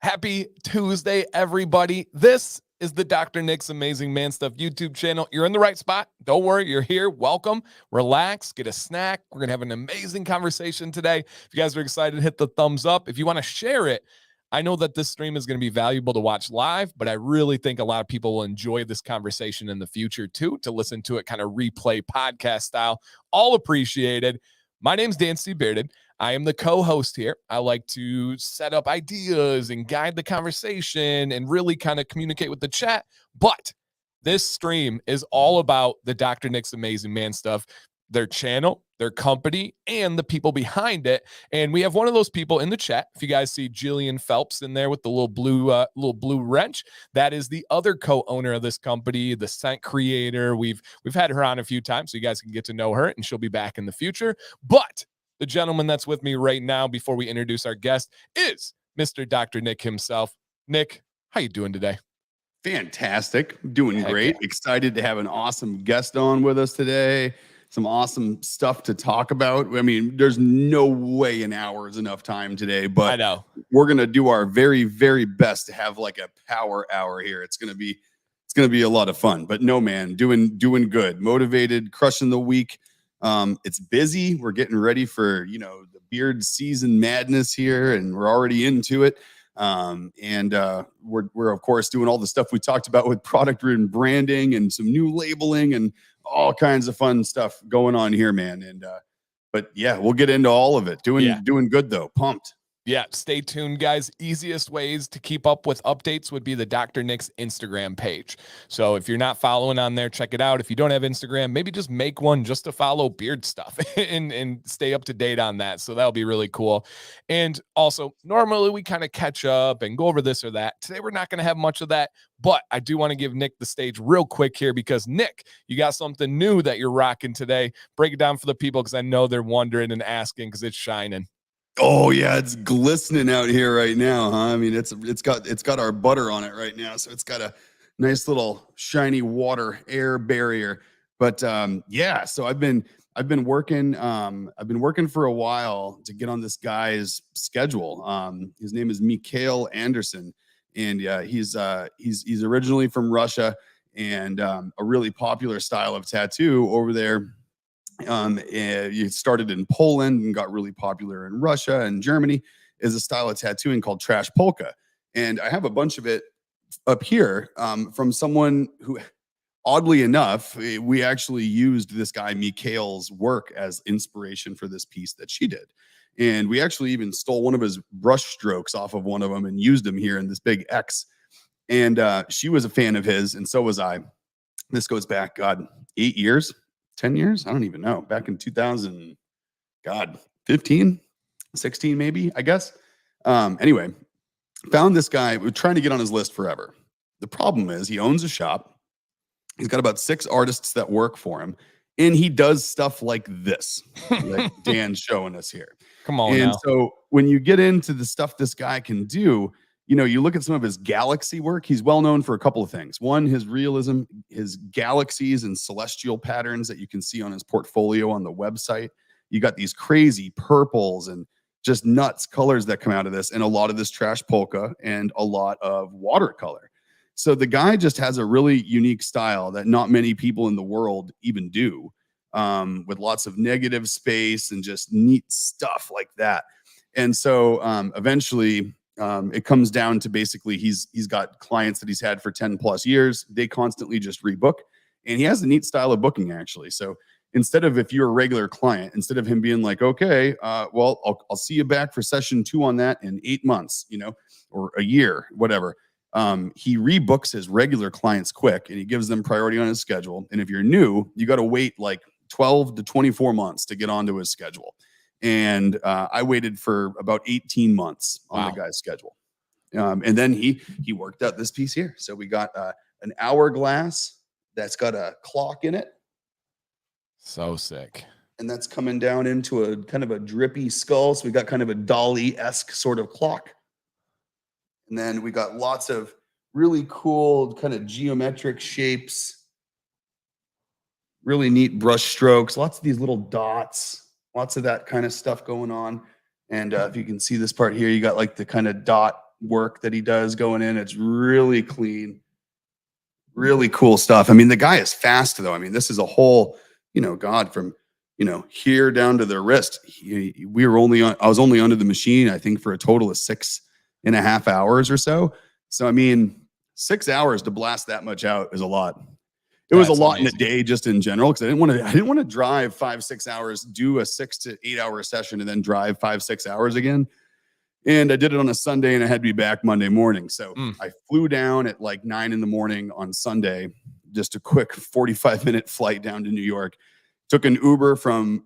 Happy Tuesday, everybody. This is the Dr. Nick's Amazing Man Stuff YouTube channel. You're in the right spot. Don't worry, you're here. Welcome. Relax, get a snack. We're going to have an amazing conversation today. If you guys are excited, hit the thumbs up. If you want to share it, I know that this stream is going to be valuable to watch live, but I really think a lot of people will enjoy this conversation in the future too, to listen to it kind of replay podcast style. All appreciated. My name's Dan C. Bearden. I am the co-host here. I like to set up ideas and guide the conversation and really kind of communicate with the chat. But this stream is all about the Dr. Nick's Amazing Man Stuff, their channel, their company, and the people behind it. And we have one of those people in the chat. If you guys see Jillian Phelps in there with the little blue wrench, that is the other co-owner of this company, the scent creator. We've had her on a few times, so you guys can get to know her, and she'll be back in the future. But the gentleman that's with me right now, before we introduce our guest, is Mr. Dr. Nick himself. Nick, how you doing today? Fantastic. Doing great. Yeah. Excited to have an awesome guest on with us today. Some awesome stuff to talk about. I mean, there's no way an hour is enough time today, but I know we're going to do our very, very best to have like a power hour here. It's going to be a lot of fun, but no, man, doing good, motivated, crushing the week. It's busy. We're getting ready for, the beard season madness here, and we're already into it. We're of course doing all the stuff we talked about with product and branding and some new labeling and all kinds of fun stuff going on here, man. But yeah, we'll get into all of it. Doing good though. Pumped. Yeah, stay tuned, guys. Easiest ways to keep up with updates would be the Dr. Nick's Instagram page. So if you're not following on there, check it out. If you don't have Instagram, maybe just make one just to follow beard stuff and stay up to date on that. So that'll be really cool. And also, normally we kind of catch up and go over this or that. Today, we're not going to have much of that, but I do want to give Nick the stage real quick here because, Nick, you got something new that you're rocking today. Break it down for the people because I know they're wondering and asking because it's shining. Oh yeah, it's glistening out here right now, huh? I mean, it's got our butter on it right now, so it's got a nice little shiny water air barrier. But yeah, so I've been working for a while to get on this guy's schedule. His name is Mikhail Anderson, and he's originally from Russia, and a really popular style of tattoo over there. You started in Poland and got really popular in Russia and Germany, is a style of tattooing called trash polka. And I have a bunch of it up here from someone who, oddly enough, we actually used this guy Mikhail's work as inspiration for this piece that she did. And we actually even stole one of his brush strokes off of one of them and used them here in this big X. And she was a fan of his, and so was I. This goes back, 8 years. 10 years? I don't even know. Back in 15, 16 maybe, I guess. Anyway, found this guy. We're trying to get on his list forever. The problem is he owns a shop. He's got about 6 artists that work for him. And he does stuff like this, like Dan's showing us here. Come on and now. So when you get into the stuff this guy can do, you look at some of his galaxy work. He's well known for a couple of things. One, his realism, his galaxies and celestial patterns that you can see on his portfolio on the website. You got these crazy purples and just nuts colors that come out of this, and a lot of this trash polka and a lot of watercolor. So the guy just has a really unique style that not many people in the world even do, with lots of negative space and just neat stuff like that. And so eventually, it comes down to basically he's got clients that he's had for 10 plus years. They constantly just rebook, and he has a neat style of booking actually. So instead of, if you're a regular client, instead of him being like, okay, well, I'll see you back for session 2 on that in 8 months, or a year, whatever. He rebooks his regular clients quick, and he gives them priority on his schedule. And if you're new, you got to wait like 12 to 24 months to get onto his schedule. And I waited for about 18 months on the guy's schedule. And then he worked out this piece here. So we got an hourglass that's got a clock in it. So sick. And that's coming down into a kind of a drippy skull. So we got kind of a Dali-esque sort of clock. And then we got lots of really cool kind of geometric shapes. Really neat brush strokes. Lots of these little dots. Lots of that kind of stuff going on. And if you can see this part here, you got like the kind of dot work that he does going in. It's really clean, really cool stuff. I mean, the guy is fast though. I mean, this is a whole, God, from, here down to the wrist. I was only under the machine, I think, for a total of 6.5 hours or so. So, I mean, 6 hours to blast that much out is a lot. It was a lot in a day just in general, because I didn't want to drive 5-6 hours, do a 6 to 8 hour session, and then drive 5-6 hours again. And I did it on a Sunday, and I had to be back Monday morning. So I flew down at like 9 a.m. on Sunday, just a quick 45-minute flight down to New York. Took an Uber from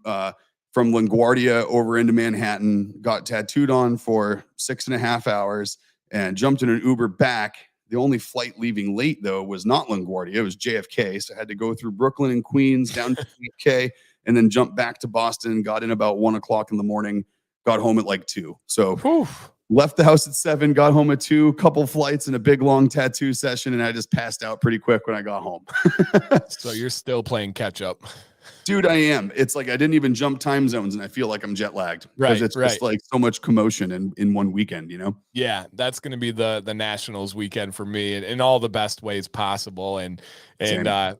LaGuardia over into Manhattan, got tattooed on for 6.5 hours, and jumped in an Uber back. The only flight leaving late, though, was not LaGuardia. It was JFK. So I had to go through Brooklyn and Queens down to JFK and then jump back to Boston. Got in about 1 o'clock in the morning, got home at like 2. So left the house at 7, got home at 2, couple flights and a big long tattoo session. And I just passed out pretty quick when I got home. So you're still playing catch up. Dude, I am. It's like I didn't even jump time zones, and I feel like I'm jet lagged. Right. It's just like so much commotion in one weekend, Yeah, that's going to be the Nationals weekend for me in all the best ways possible. And we're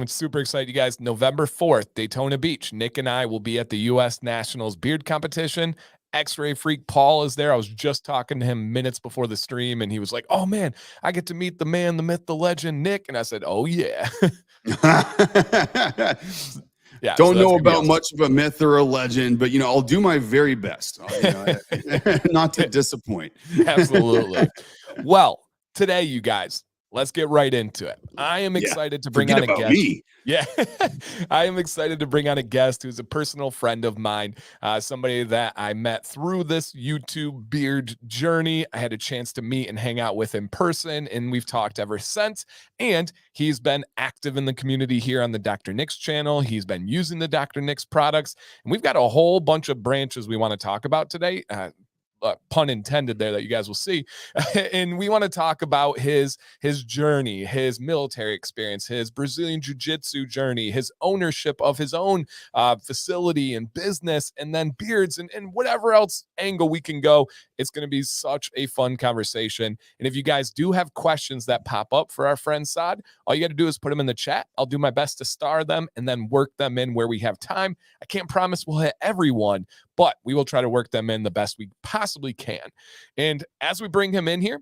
super excited, you guys. November 4th, Daytona Beach. Nick and I will be at the U.S. Nationals beard competition. X-Ray Freak Paul is there. I was just talking to him minutes before the stream, and he was like, "Oh man, I get to meet the man, the myth, the legend, Nick." And I said, "Oh yeah." Yeah, don't know about much of a myth or a legend, but I'll do my very best, not to disappoint. Absolutely. Well, today, you guys, let's get right into it. I am excited to bring on a guest. Yeah, I am excited to bring on a guest who's a personal friend of mine, somebody that I met through this YouTube beard journey. I had a chance to meet and hang out with in person, and we've talked ever since. And he's been active in the community here on the Dr. Nick's channel. He's been using the Dr. Nick's products, and we've got a whole bunch of branches we want to talk about today. Pun intended there, that you guys will see. And we want to talk about his journey, his military experience, his Brazilian Jiu-Jitsu journey, his ownership of his own facility and business, and then beards and whatever else angle we can go. It's going to be such a fun conversation. And if you guys do have questions that pop up for our friend Saad, all you got to do is put them in the chat. I'll do my best to star them and then work them in where we have time. I can't promise we'll hit everyone, but we will try to work them in the best we possibly can. And as we bring him in here,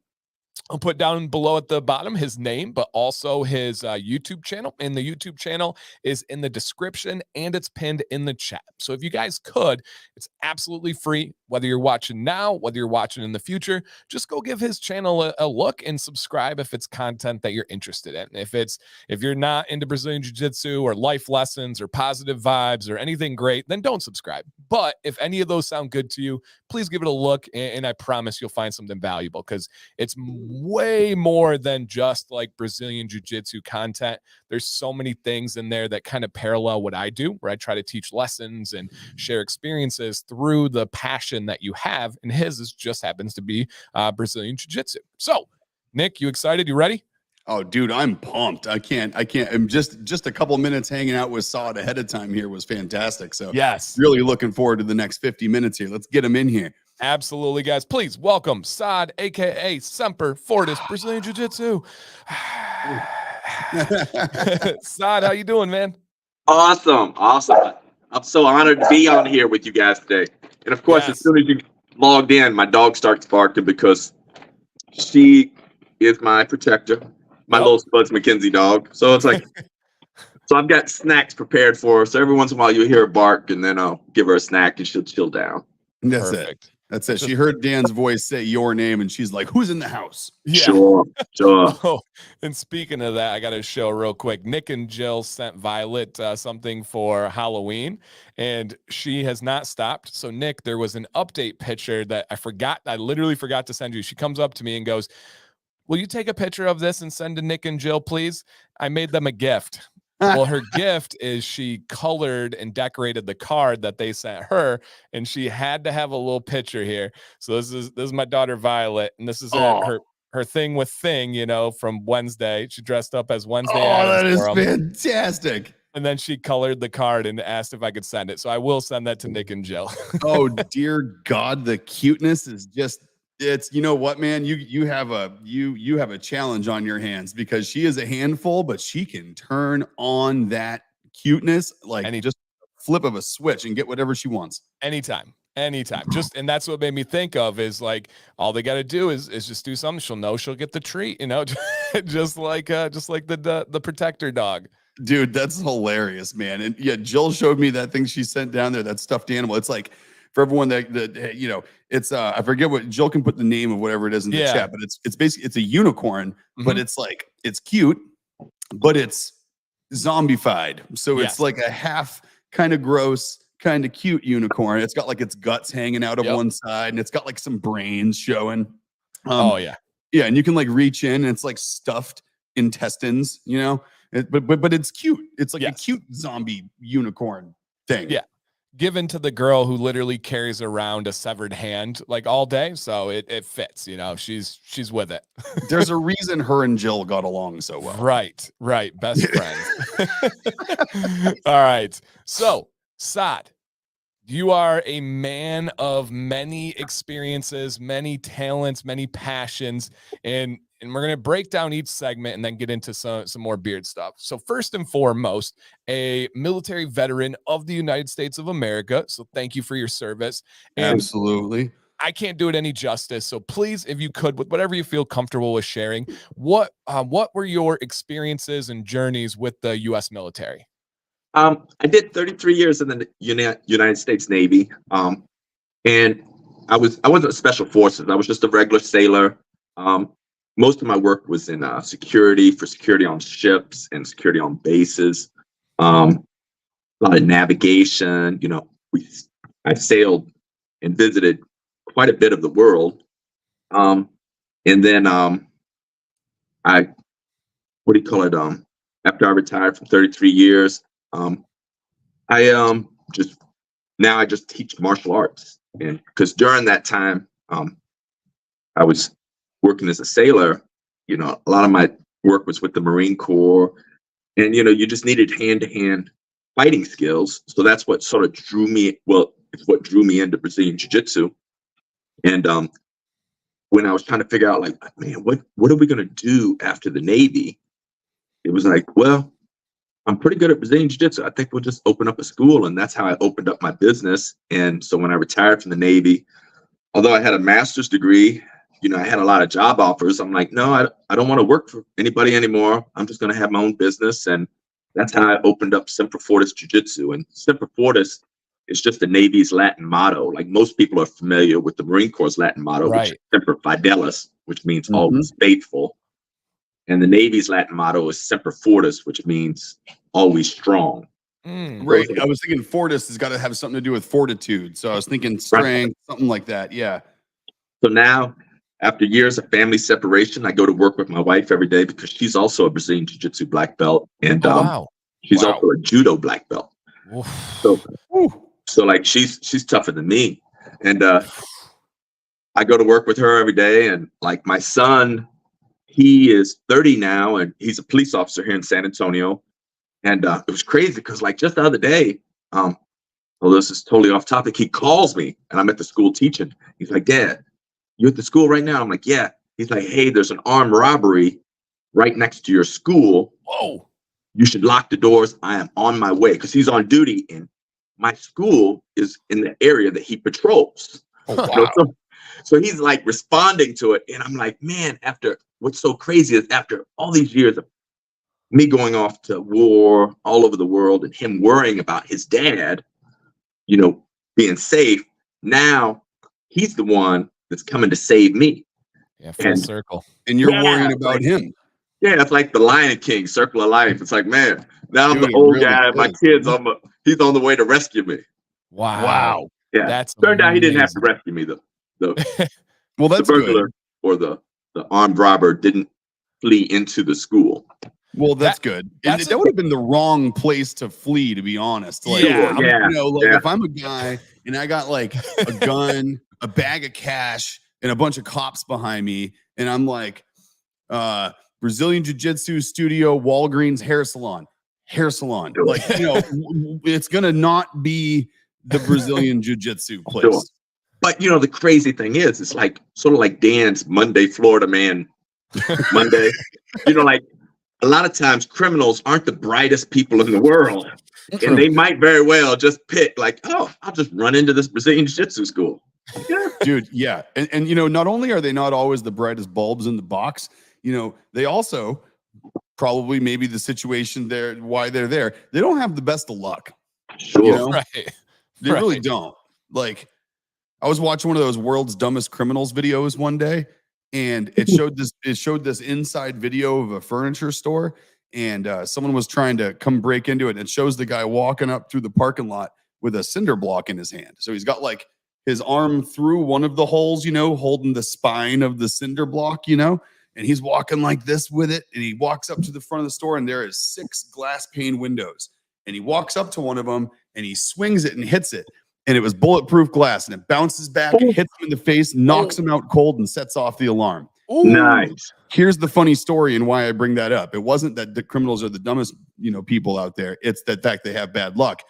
I'll put down below at the bottom his name, but also his YouTube channel. And the YouTube channel is in the description and it's pinned in the chat. So if you guys could, it's absolutely free. Whether you're watching now, whether you're watching in the future, just go give his channel a look and subscribe if it's content that you're interested in. If you're not into Brazilian Jiu-Jitsu or life lessons or positive vibes or anything great, then don't subscribe. But if any of those sound good to you, please give it a look. And I promise you'll find something valuable, because it's way more than just like Brazilian Jiu-Jitsu content. There's so many things in there that kind of parallel what I do, where I try to teach lessons and share experiences through the passion that you have. And his just happens to be Brazilian Jiu-Jitsu. So, Nick, you excited? You ready? Oh, dude, I'm pumped. I can't. I'm just a couple minutes hanging out with Saad ahead of time here was fantastic. So yes, really looking forward to the next 50 minutes here. Let's get him in here. Absolutely, guys. Please welcome Saad, aka Semper Fortis Brazilian Jiu-Jitsu. Saad, how you doing, man? Awesome. I'm so honored to be on here with you guys today. And of course, as soon as you logged in, my dog starts barking because she is my protector, my little Spuds McKenzie dog. So it's like, so I've got snacks prepared for her. So every once in a while you'll hear her bark, and then I'll give her a snack and she'll chill down. That's Perfect. It. That's it. She heard Dan's voice say your name, and she's like, "Who's in the house?" Yeah. Sure. Oh, and speaking of that, I got to show real quick. Nick and Jill sent Violet something for Halloween, and she has not stopped. So, Nick, there was an update picture that I forgot. I literally forgot to send you. She comes up to me and goes, "Will you take a picture of this and send to Nick and Jill, please? I made them a gift." Well, her gift is she colored and decorated the card that they sent her, and she had to have a little picture here. So this is my daughter Violet, and this is her thing with Thing, from Wednesday. She dressed up as Wednesday. Oh, that is fantastic. And then she colored the card and asked if I could send it. So I will send that to Nick and Jill. Oh, dear God, the cuteness is just It's, you know what, man, you have a challenge on your hands, because she is a handful, but she can turn on that cuteness like just a flip of a switch and get whatever she wants. Anytime. Just, and that's what made me think of is like, all they got to do is just do something. She'll know she'll get the treat, just like the protector dog. Dude, that's hilarious, man. And yeah, Jill showed me that thing she sent down there, that stuffed animal. It's like, for everyone that it's I forget what, Jill can put the name of whatever it is in the chat, but it's basically, it's a unicorn, but it's like, it's cute, but it's zombified. So it's like a half kind of gross, kind of cute unicorn. It's got like its guts hanging out of one side, and it's got like some brains showing. Yeah, and you can like reach in, and it's like stuffed intestines, but it's cute. It's like a cute zombie unicorn thing. Yeah. Given to the girl who literally carries around a severed hand like all day, so it fits. She's with it. There's a reason her and Jill got along so well. Right, best friends. All right, so Saad, you are a man of many experiences, many talents, many passions, and we're going to break down each segment and then get into some more beard stuff. So first and foremost, a military veteran of the United States of America. So thank you for your service. And absolutely. I can't do it any justice. So please, if you could, with whatever you feel comfortable with sharing, what were your experiences and journeys with the U.S. military? I did 33 years in the United States Navy. And I wasn't a special forces. I was just a regular sailor. Most of my work was in security on ships and security on bases. A lot of navigation. I sailed and visited quite a bit of the world. And then after I retired from 33 years, I just teach martial arts. And because during that time, I was working as a sailor, a lot of my work was with the Marine Corps, and you just needed hand-to-hand fighting skills. So that's what sort of drew me. Well, it's what drew me into Brazilian Jiu Jitsu. And when I was trying to figure out, like, man, what are we gonna do after the Navy? It was like, well, I'm pretty good at Brazilian Jiu Jitsu. I think we'll just open up a school, and that's how I opened up my business. And so when I retired from the Navy, although I had a master's degree, I had a lot of job offers. I'm like, no, I don't want to work for anybody anymore. I'm just going to have my own business. And that's how I opened up Semper Fortis Jiu Jitsu. And Semper Fortis is just the Navy's Latin motto. Like, most people are familiar with the Marine Corps' Latin motto, which is Semper Fidelis, which means always faithful. And the Navy's Latin motto is Semper Fortis, which means always strong. Right. I was thinking Fortis has got to have something to do with fortitude. So I was thinking strength, something like that. Yeah. So now, after years of family separation, I go to work with my wife every day, because she's also a Brazilian Jiu Jitsu black belt, and she's also a judo black belt. So like she's tougher than me, and I go to work with her every day. And like, my son, he is 30 now, and he's a police officer here in San Antonio. And it was crazy because, like, just the other day, well, this is totally off topic. He calls me, and I'm at the school teaching. He's like, Dad, you at the school right now? I'm like, yeah. He's like, hey, there's an armed robbery right next to your school. Whoa. You should lock the doors. I am on my way, because he's on duty, and my school is in the area that he patrols. Oh, wow. So he's like responding to it. And I'm like, man, what's so crazy is, after all these years of me going off to war all over the world and him worrying about his dad, being safe, now he's the one that's coming to save me. Yeah, full circle. And you're worrying about him. Yeah, it's like the Lion King, circle of life. It's like, man, now I'm the old guy. My kid's he's on the way to rescue me. Wow. Yeah. That's turned out he didn't have to rescue me. Well, that's the burglar good. Or the armed robber didn't flee into the school. Well, that's good. And that would have been the wrong place to flee, to be honest. Like, if I'm a guy and I got like a gun, a bag of cash, and a bunch of cops behind me, and I'm like, Brazilian Jiu Jitsu studio, Walgreens hair salon. Like, it's gonna not be the Brazilian Jiu Jitsu place. But the crazy thing is, it's like sort of like Dan's Monday, Florida Man Monday. Like a lot of times criminals aren't the brightest people in the world. True. And they might very well just pick like, oh, I'll just run into this Brazilian Jiu-Jitsu school. Yeah. Dude, yeah. And not only are they not always the brightest bulbs in the box, they also probably maybe the situation there, why they're there, they don't have the best of luck. Sure. Right. They really don't. Like, I was watching one of those world's dumbest criminals videos one day, and it showed this inside video of a furniture store, and someone was trying to come break into it, and it shows the guy walking up through the parking lot with a cinder block in his hand. So he's got like his arm through one of the holes, holding the spine of the cinder block, and he's walking like this with it, and he walks up to the front of the store, and there is 6 glass pane windows, and he walks up to one of them, and he swings it and hits it. And it was bulletproof glass, and it bounces back, and hits him in the face, knocks him out cold, and sets off the alarm. Ooh. Nice. Here's the funny story and why I bring that up. It wasn't that the criminals are the dumbest, people out there. It's the fact they have bad luck.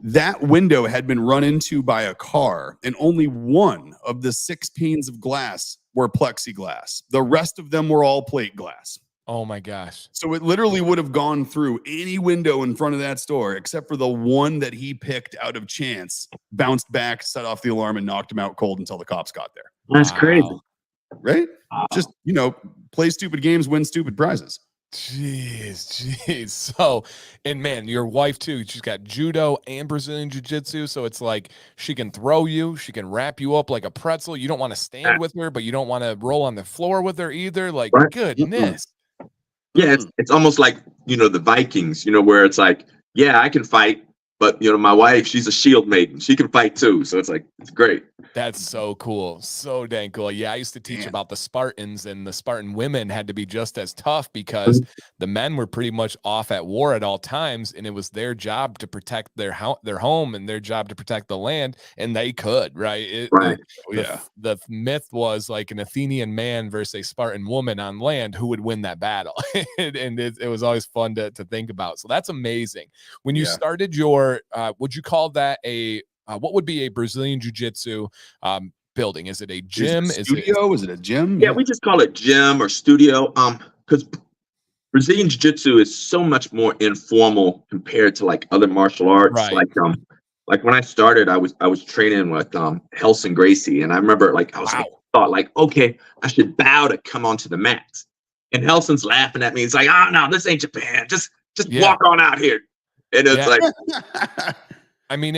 That window had been run into by a car, and only one of the 6 panes of glass were plexiglass. The rest of them were all plate glass. Oh my gosh. So it literally would have gone through any window in front of that store, except for the one that he picked out of chance, bounced back, set off the alarm, and knocked him out cold until the cops got there. That's crazy. Right? Just, play stupid games, win stupid prizes. Jeez. So, and man, your wife too, she's got judo and Brazilian jiu-jitsu. So it's like she can throw you, she can wrap you up like a pretzel. You don't want to stand with her, but you don't want to roll on the floor with her either. Like, goodness. Yeah, it's almost like, the Vikings, where it's like, yeah, I can fight, but, my wife, she's a shield maiden. She can fight too. So it's like, it's great. That's so cool. So dang cool. Yeah, I used to teach about the Spartans, and the Spartan women had to be just as tough because the men were pretty much off at war at all times, and it was their job to protect their home and their job to protect the land, and they could, right? The myth was like an Athenian man versus a Spartan woman on land, who would win that battle. and it was always fun to think about. So that's amazing. When you started your, would you call that what would be a Brazilian Jiu-Jitsu building? Is it a gym? Is it a studio? Is it a gym? Yeah, we just call it gym or studio. Because Brazilian Jiu-Jitsu is so much more informal compared to like other martial arts. Right. Like when I started, I was training with Helson Gracie, and I remember thought like, okay, I should bow to come onto the mats. And Helson's laughing at me. He's like, oh no, this ain't Japan. Just walk on out here. And it's like, I mean,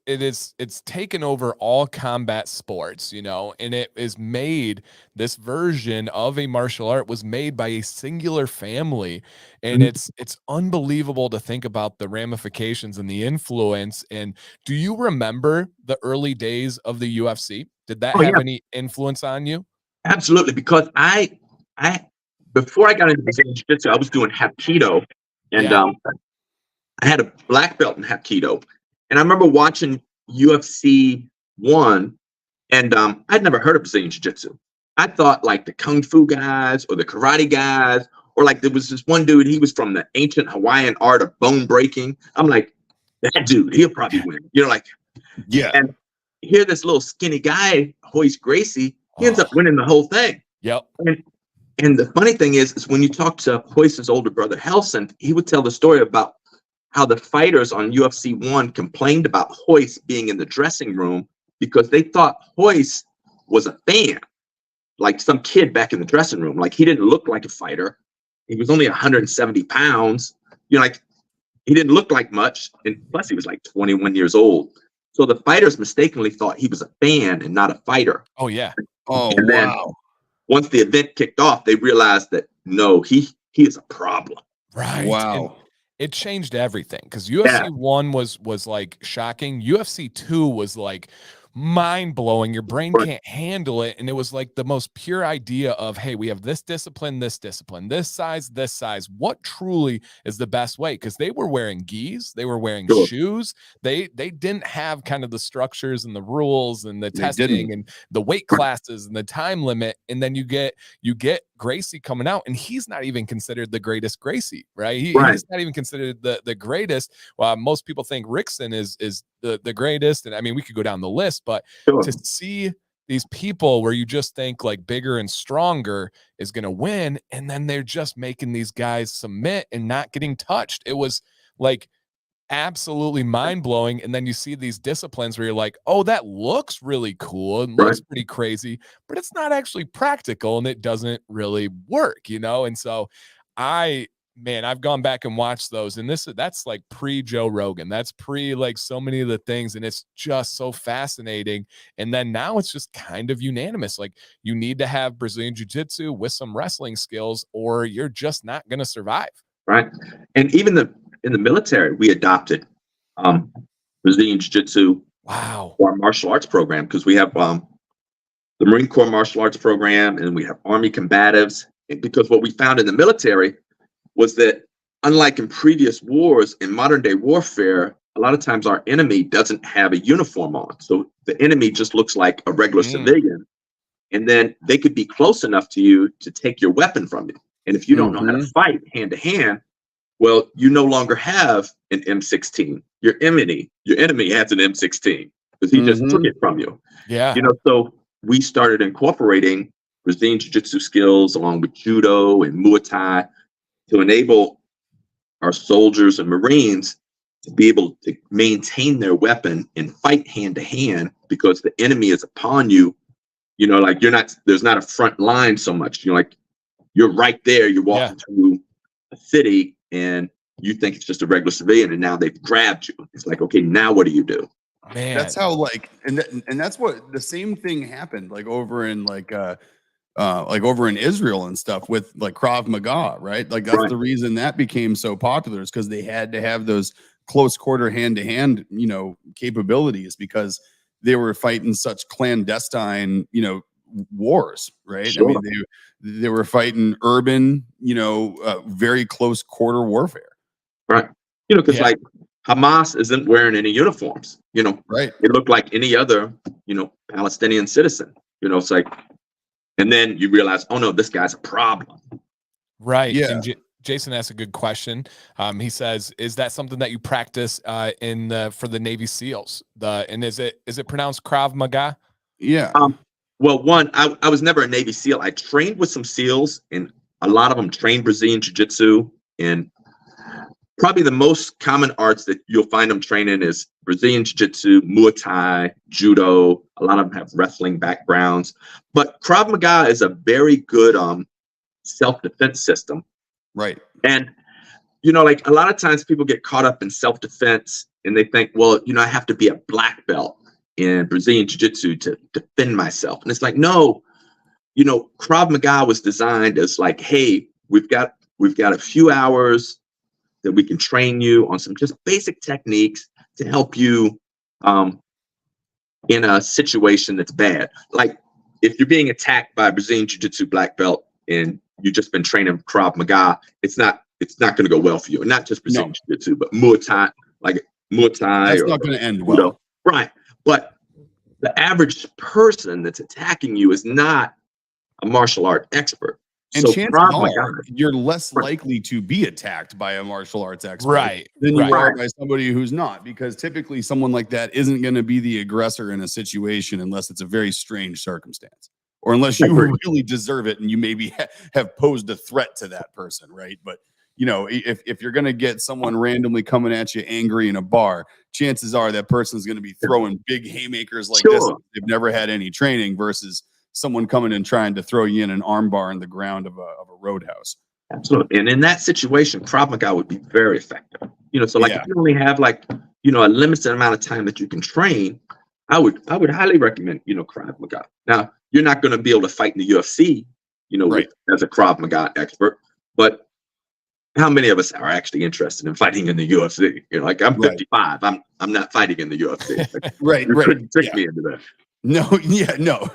it's taken over all combat sports, and it is made, this version of a martial art was made by a singular family. And it's unbelievable to think about the ramifications and the influence. And do you remember the early days of the UFC? Did that have any influence on you? Absolutely. Because I before I got into Brazilian Jiu-Jitsu, I was doing Hapkido, and I had a black belt in Hapkido. And I remember watching UFC 1, and I'd never heard of Brazilian Jiu-Jitsu. I thought like the Kung Fu guys or the karate guys, or like there was this one dude, he was from the ancient Hawaiian art of bone breaking. I'm like, that dude, he'll probably win. And here this little skinny guy, Royce Gracie, he ends up winning the whole thing. Yep. And the funny thing is when you talk to Royce's older brother, Helson, he would tell the story about how the fighters on UFC 1 complained about Royce being in the dressing room because they thought Royce was a fan, like some kid back in the dressing room. Like he didn't look like a fighter. He was only 170 pounds. Like he didn't look like much. And plus he was like 21 years old. So the fighters mistakenly thought he was a fan and not a fighter. Oh, yeah. Oh, and then once the event kicked off, they realized that, no, he is a problem. Right. Wow. And it changed everything because UFC 1 was like shocking. UFC 2 was like mind blowing. Your brain can't handle it. And it was like the most pure idea of, hey, we have this discipline, this size. What truly is the best way? Because they were wearing gis, they were wearing shoes. They didn't have kind of the structures and the rules and the testing and the weight classes and the time limit. And then you get Gracie coming out, and he's not even considered the greatest Gracie, right? Right. He's not even considered the greatest. Most people think Rickson is the greatest, and I mean, we could go down the list, but Sure. to see these people where you just think like bigger and stronger is going to win, and then they're just making these guys submit and not getting touched. It was like absolutely mind-blowing. And then you see these disciplines where you're like, oh, that looks really cool and looks pretty crazy, but it's not actually practical and it doesn't really work, you know? And so I've gone back and watched those, and that's like pre-Joe Rogan. That's pre like so many of the things, and it's just so fascinating. And then now it's just kind of unanimous. Like, you need to have Brazilian Jiu-Jitsu with some wrestling skills, or you're just not going to survive. Right. And even in the military, we adopted Brazilian Jiu-Jitsu. Wow. Our martial arts program, because we have the Marine Corps martial arts program, and we have Army combatives. And because what we found in the military was that, unlike in previous wars, in modern day warfare, a lot of times our enemy doesn't have a uniform on. So the enemy just looks like a regular civilian. And then they could be close enough to you to take your weapon from you. And if you don't know how to fight hand to hand, well, you no longer have an M16. Your enemy has an M16 because he just took it from you. Yeah. You know, so we started incorporating Brazilian Jiu-Jitsu skills along with Judo and Muay Thai to enable our soldiers and Marines to be able to maintain their weapon and fight hand to hand, because the enemy is upon you. You know, like there's not a front line so much. You're right there. You're walking through a city and you think it's just a regular civilian, and now they've grabbed you. It's like, okay, now what do you do? Man, that's how and that's what the same thing happened over in over in Israel and stuff with like Krav Maga, right? Like that's the reason that became so popular, is because they had to have those close quarter hand to hand, capabilities, because they were fighting such clandestine, wars, right? Sure. I mean, they were fighting urban, very close quarter warfare. Right. Because like Hamas isn't wearing any uniforms, right. It looked like any other, Palestinian citizen, it's like, and then you realize, oh no, this guy's a problem. Right. Yeah. And Jason asked a good question. He says, is that something that you practice for the Navy SEALs? And is it pronounced Krav Maga? Yeah. Well, one, I was never a Navy SEAL. I trained with some SEALs, and a lot of them trained Brazilian Jiu-Jitsu. And probably the most common arts that you'll find them training is Brazilian Jiu-Jitsu, Muay Thai, Judo. A lot of them have wrestling backgrounds. But Krav Maga is a very good self-defense system. Right. And, like a lot of times people get caught up in self-defense and they think, well, I have to be a black belt in Brazilian Jiu-Jitsu to defend myself. And it's like, no, Krav Maga was designed as like, hey, we've got a few hours that we can train you on some just basic techniques to help you in a situation that's bad. Like if you're being attacked by a Brazilian Jiu-Jitsu black belt and you've just been training Krav Maga, it's not going to go well for you. And not just Brazilian Jiu-Jitsu, but Muay Thai, That's not going to end well. Right. But the average person that's attacking you is not a martial art expert. And chances are you're less likely to be attacked by a martial arts expert than you are by somebody who's not, because typically someone like that isn't going to be the aggressor in a situation unless it's a very strange circumstance, or unless you really deserve it and you maybe have posed a threat to that person, right? But if you're going to get someone randomly coming at you angry in a bar, chances are that person's going to be throwing big haymakers like this. They've never had any training, versus someone coming and trying to throw you in an arm bar in the ground of a roadhouse. Absolutely. And in that situation, Krav Maga would be very effective. So like if you only have like, a limited amount of time that you can train, I would highly recommend, Krav Maga. Now, you're not going to be able to fight in the UFC, as a Krav Maga expert, but how many of us are actually interested in fighting in the UFC? Like I'm 55. I'm not fighting in the UFC. Like, right. You couldn't trick me into that. No. Yeah. No.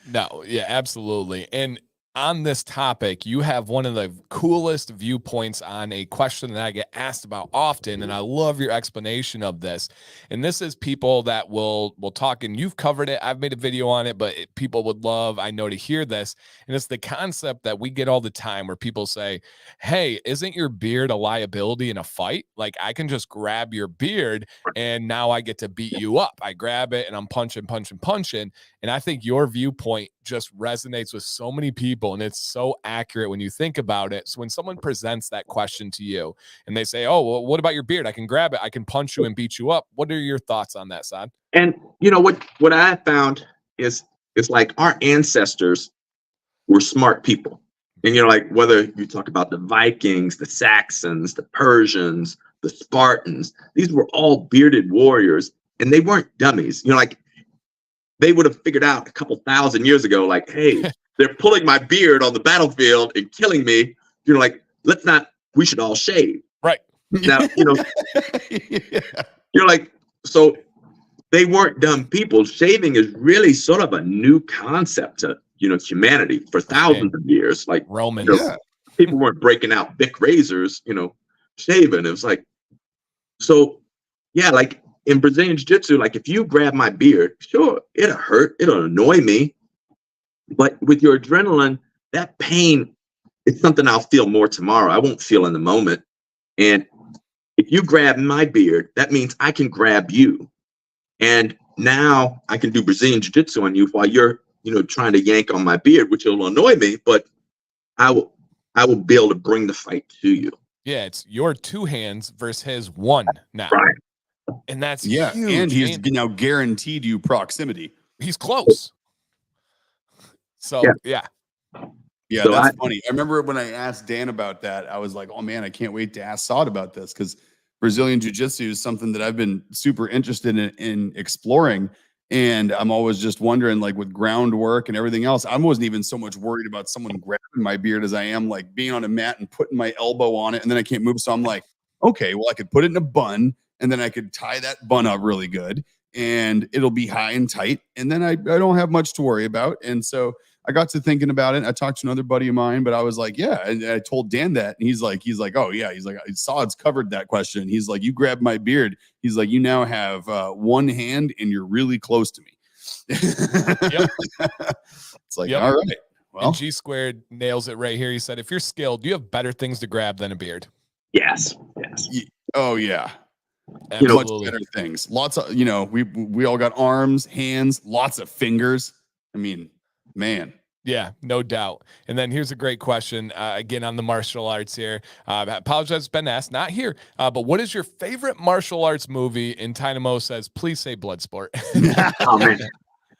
No. Yeah, absolutely. And on this topic, you have one of the coolest viewpoints on a question that I get asked about often, and I love your explanation of this. And this is people that will talk, and you've covered it. I've made a video on it, but people would love, I know, to hear this. And it's the concept that we get all the time where people say, "Hey, isn't your beard a liability in a fight? Like, I can just grab your beard and now I get to beat you up. I grab it and I'm punching. And I think your viewpoint just resonates with so many people, and it's so accurate when you think about it. So when someone presents that question to you and they say, "Oh, well, what about your beard? I can grab it. I can punch you and beat you up." What are your thoughts on that, Saad? And what I found is like our ancestors were smart people. And like whether you talk about the Vikings, the Saxons, the Persians, the Spartans, these were all bearded warriors, and they weren't dummies. Like they would have figured out a couple thousand years ago, like, hey, they're pulling my beard on the battlefield and killing me. Like, we should all shave. Right. Now, Yeah. you're like, so they weren't dumb people. Shaving is really sort of a new concept to, humanity for thousands of years. Like Romans. People weren't breaking out Bic razors, shaving. It was like, so yeah, like in Brazilian Jiu-Jitsu, like if you grab my beard, sure, it'll hurt, it'll annoy me. But with your adrenaline, that pain, it's something I'll feel more tomorrow. I won't feel in the moment. And if you grab my beard, that means I can grab you. And now I can do Brazilian Jiu-Jitsu on you while you're, trying to yank on my beard, which will annoy me, but I will be able to bring the fight to you. Yeah, it's your two hands versus his one now. Right. And that's Yeah. huge. And he's now guaranteed you proximity. He's close. So yeah. Yeah, So that's funny. I remember when I asked Dan about that, I was like, oh man, I can't wait to ask Saad about this, because Brazilian Jiu-Jitsu is something that I've been super interested in exploring. And I'm always just wondering, like with groundwork and everything else, I wasn't even so much worried about someone grabbing my beard as I am like being on a mat and putting my elbow on it and then I can't move. So I'm like, okay, well, I could put it in a bun and then I could tie that bun up really good and it'll be high and tight. And then I don't have much to worry about. And so I got to thinking about it. I talked to another buddy of mine, but I was like, yeah. And I told Dan that, and he's like, oh yeah. He's like, Saad's covered that question. He's like, you grabbed my beard. He's like, you now have one hand and you're really close to me. Yep. It's like, all right. Well, and G Squared nails it right here. He said, if you're skilled, you have better things to grab than a beard. Yes. Oh yeah. Much better things. Lots of, we all got arms, hands, lots of fingers. I mean, man. Yeah, no doubt. And then here's a great question, again, on the martial arts here. I apologize, it's been asked, not here, but what is your favorite martial arts movie? And Dynamo says, please say Bloodsport. Oh, man.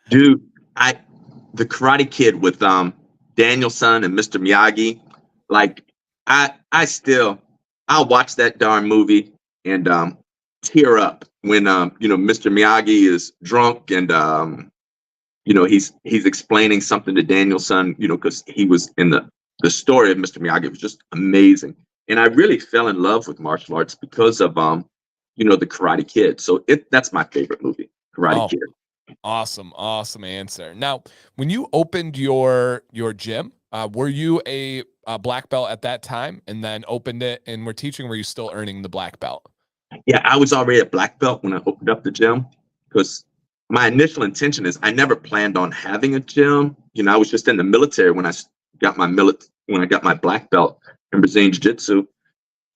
Dude, the Karate Kid with Daniel-san and Mr. Miyagi, like, I'll watch that darn movie and tear up when, Mr. Miyagi is drunk and, he's explaining something to Daniel-san, because he was in the story of Mr. Miyagi. It was just amazing. And I really fell in love with martial arts because of, the Karate Kid. So that's my favorite movie, Karate Kid. Awesome answer. Now, when you opened your gym, were you a black belt at that time and then opened it and were teaching? Were you still earning the black belt? Yeah, I was already a black belt when I opened up the gym, because my initial intention is I never planned on having a gym. I was just in the military when I got my black belt in Brazilian Jiu-Jitsu.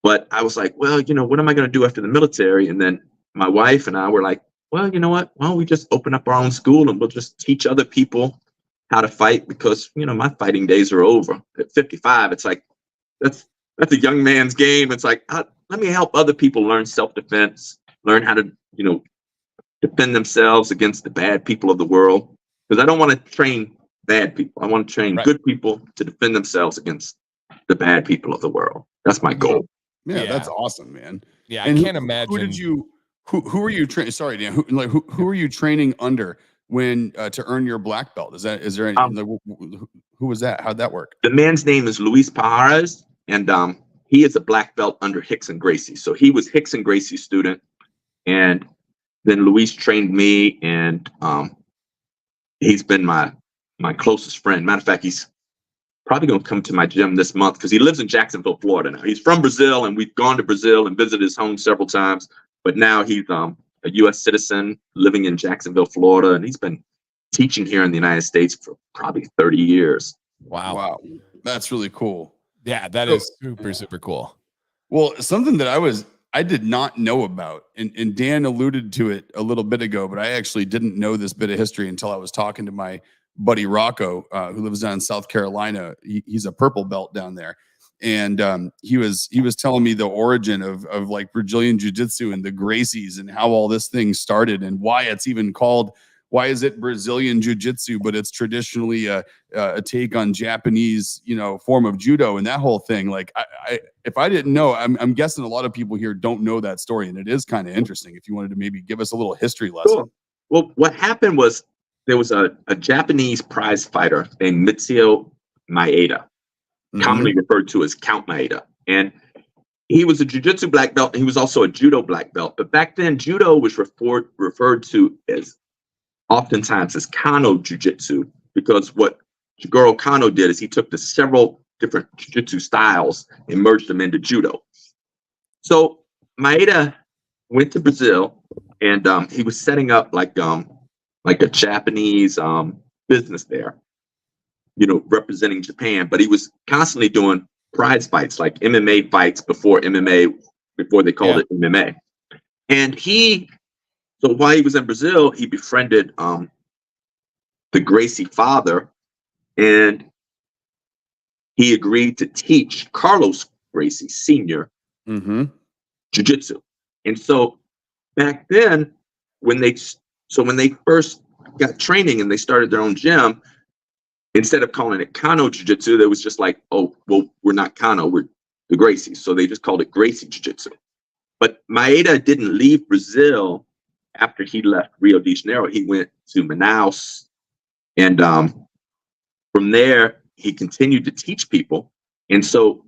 But I was like, well, what am I going to do after the military? And then my wife and I were like, well, you know what? Why don't we just open up our own school and we'll just teach other people how to fight? Because, my fighting days are over. At 55, it's like, that's a young man's game. It's like, let me help other people learn self-defense, learn how to, defend themselves against the bad people of the world. Because I don't want to train bad people. I want to train good people to defend themselves against the bad people of the world. That's my goal. Yeah, that's awesome, man. Yeah, and I can't imagine. Who are you training? Sorry, Dan. Who are you training under when to earn your black belt? Is there any? Who was that? How'd that work? The man's name is Luis Pajares, and he is a black belt under Rickson Gracie. So he was Rickson Gracie's student, and then Luis trained me, and he's been my closest friend. Matter of fact, he's probably going to come to my gym this month because he lives in Jacksonville, Florida now. He's from Brazil, and we've gone to Brazil and visited his home several times. But now he's a U.S. citizen living in Jacksonville, Florida, and he's been teaching here in the United States for probably 30 years. Wow. That's really cool. Yeah, that is super, super cool. Well, something that I did not know about, and Dan alluded to it a little bit ago, but I actually didn't know this bit of history until I was talking to my buddy Rocco, who lives down in South Carolina. He's a purple belt down there. And he was telling me the origin of like Brazilian Jiu-Jitsu and the Gracies and how all this thing started and why it's even called. Why is it Brazilian Jiu-Jitsu, but it's traditionally a take on Japanese, form of judo and that whole thing? Like, if I didn't know, I'm guessing a lot of people here don't know that story, and it is kind of interesting. If you wanted to maybe give us a little history lesson. Cool. Well, what happened was there was a Japanese prize fighter named Mitsuo Maeda, commonly referred to as Count Maeda, and he was a jiu-jitsu black belt, and he was also a judo black belt. But back then, judo was referred to as oftentimes as Kano Jiu-Jitsu, because what Jigoro Kano did is he took the several different Jiu-Jitsu styles and merged them into judo. So Maeda went to Brazil, and he was setting up like a Japanese business there, representing Japan. But he was constantly doing prize fights, like MMA fights before they called it MMA. And so while he was in Brazil, he befriended the Gracie father, and he agreed to teach Carlos Gracie Sr. Jiu-Jitsu. And so back then, when they first got training and they started their own gym, instead of calling it Kano Jiu-Jitsu, they was just like, oh, well, we're not Kano, we're the Gracies. So they just called it Gracie Jiu-Jitsu. But Maeda didn't leave Brazil after he left Rio de Janeiro. He went to Manaus, and from there he continued to teach people. And so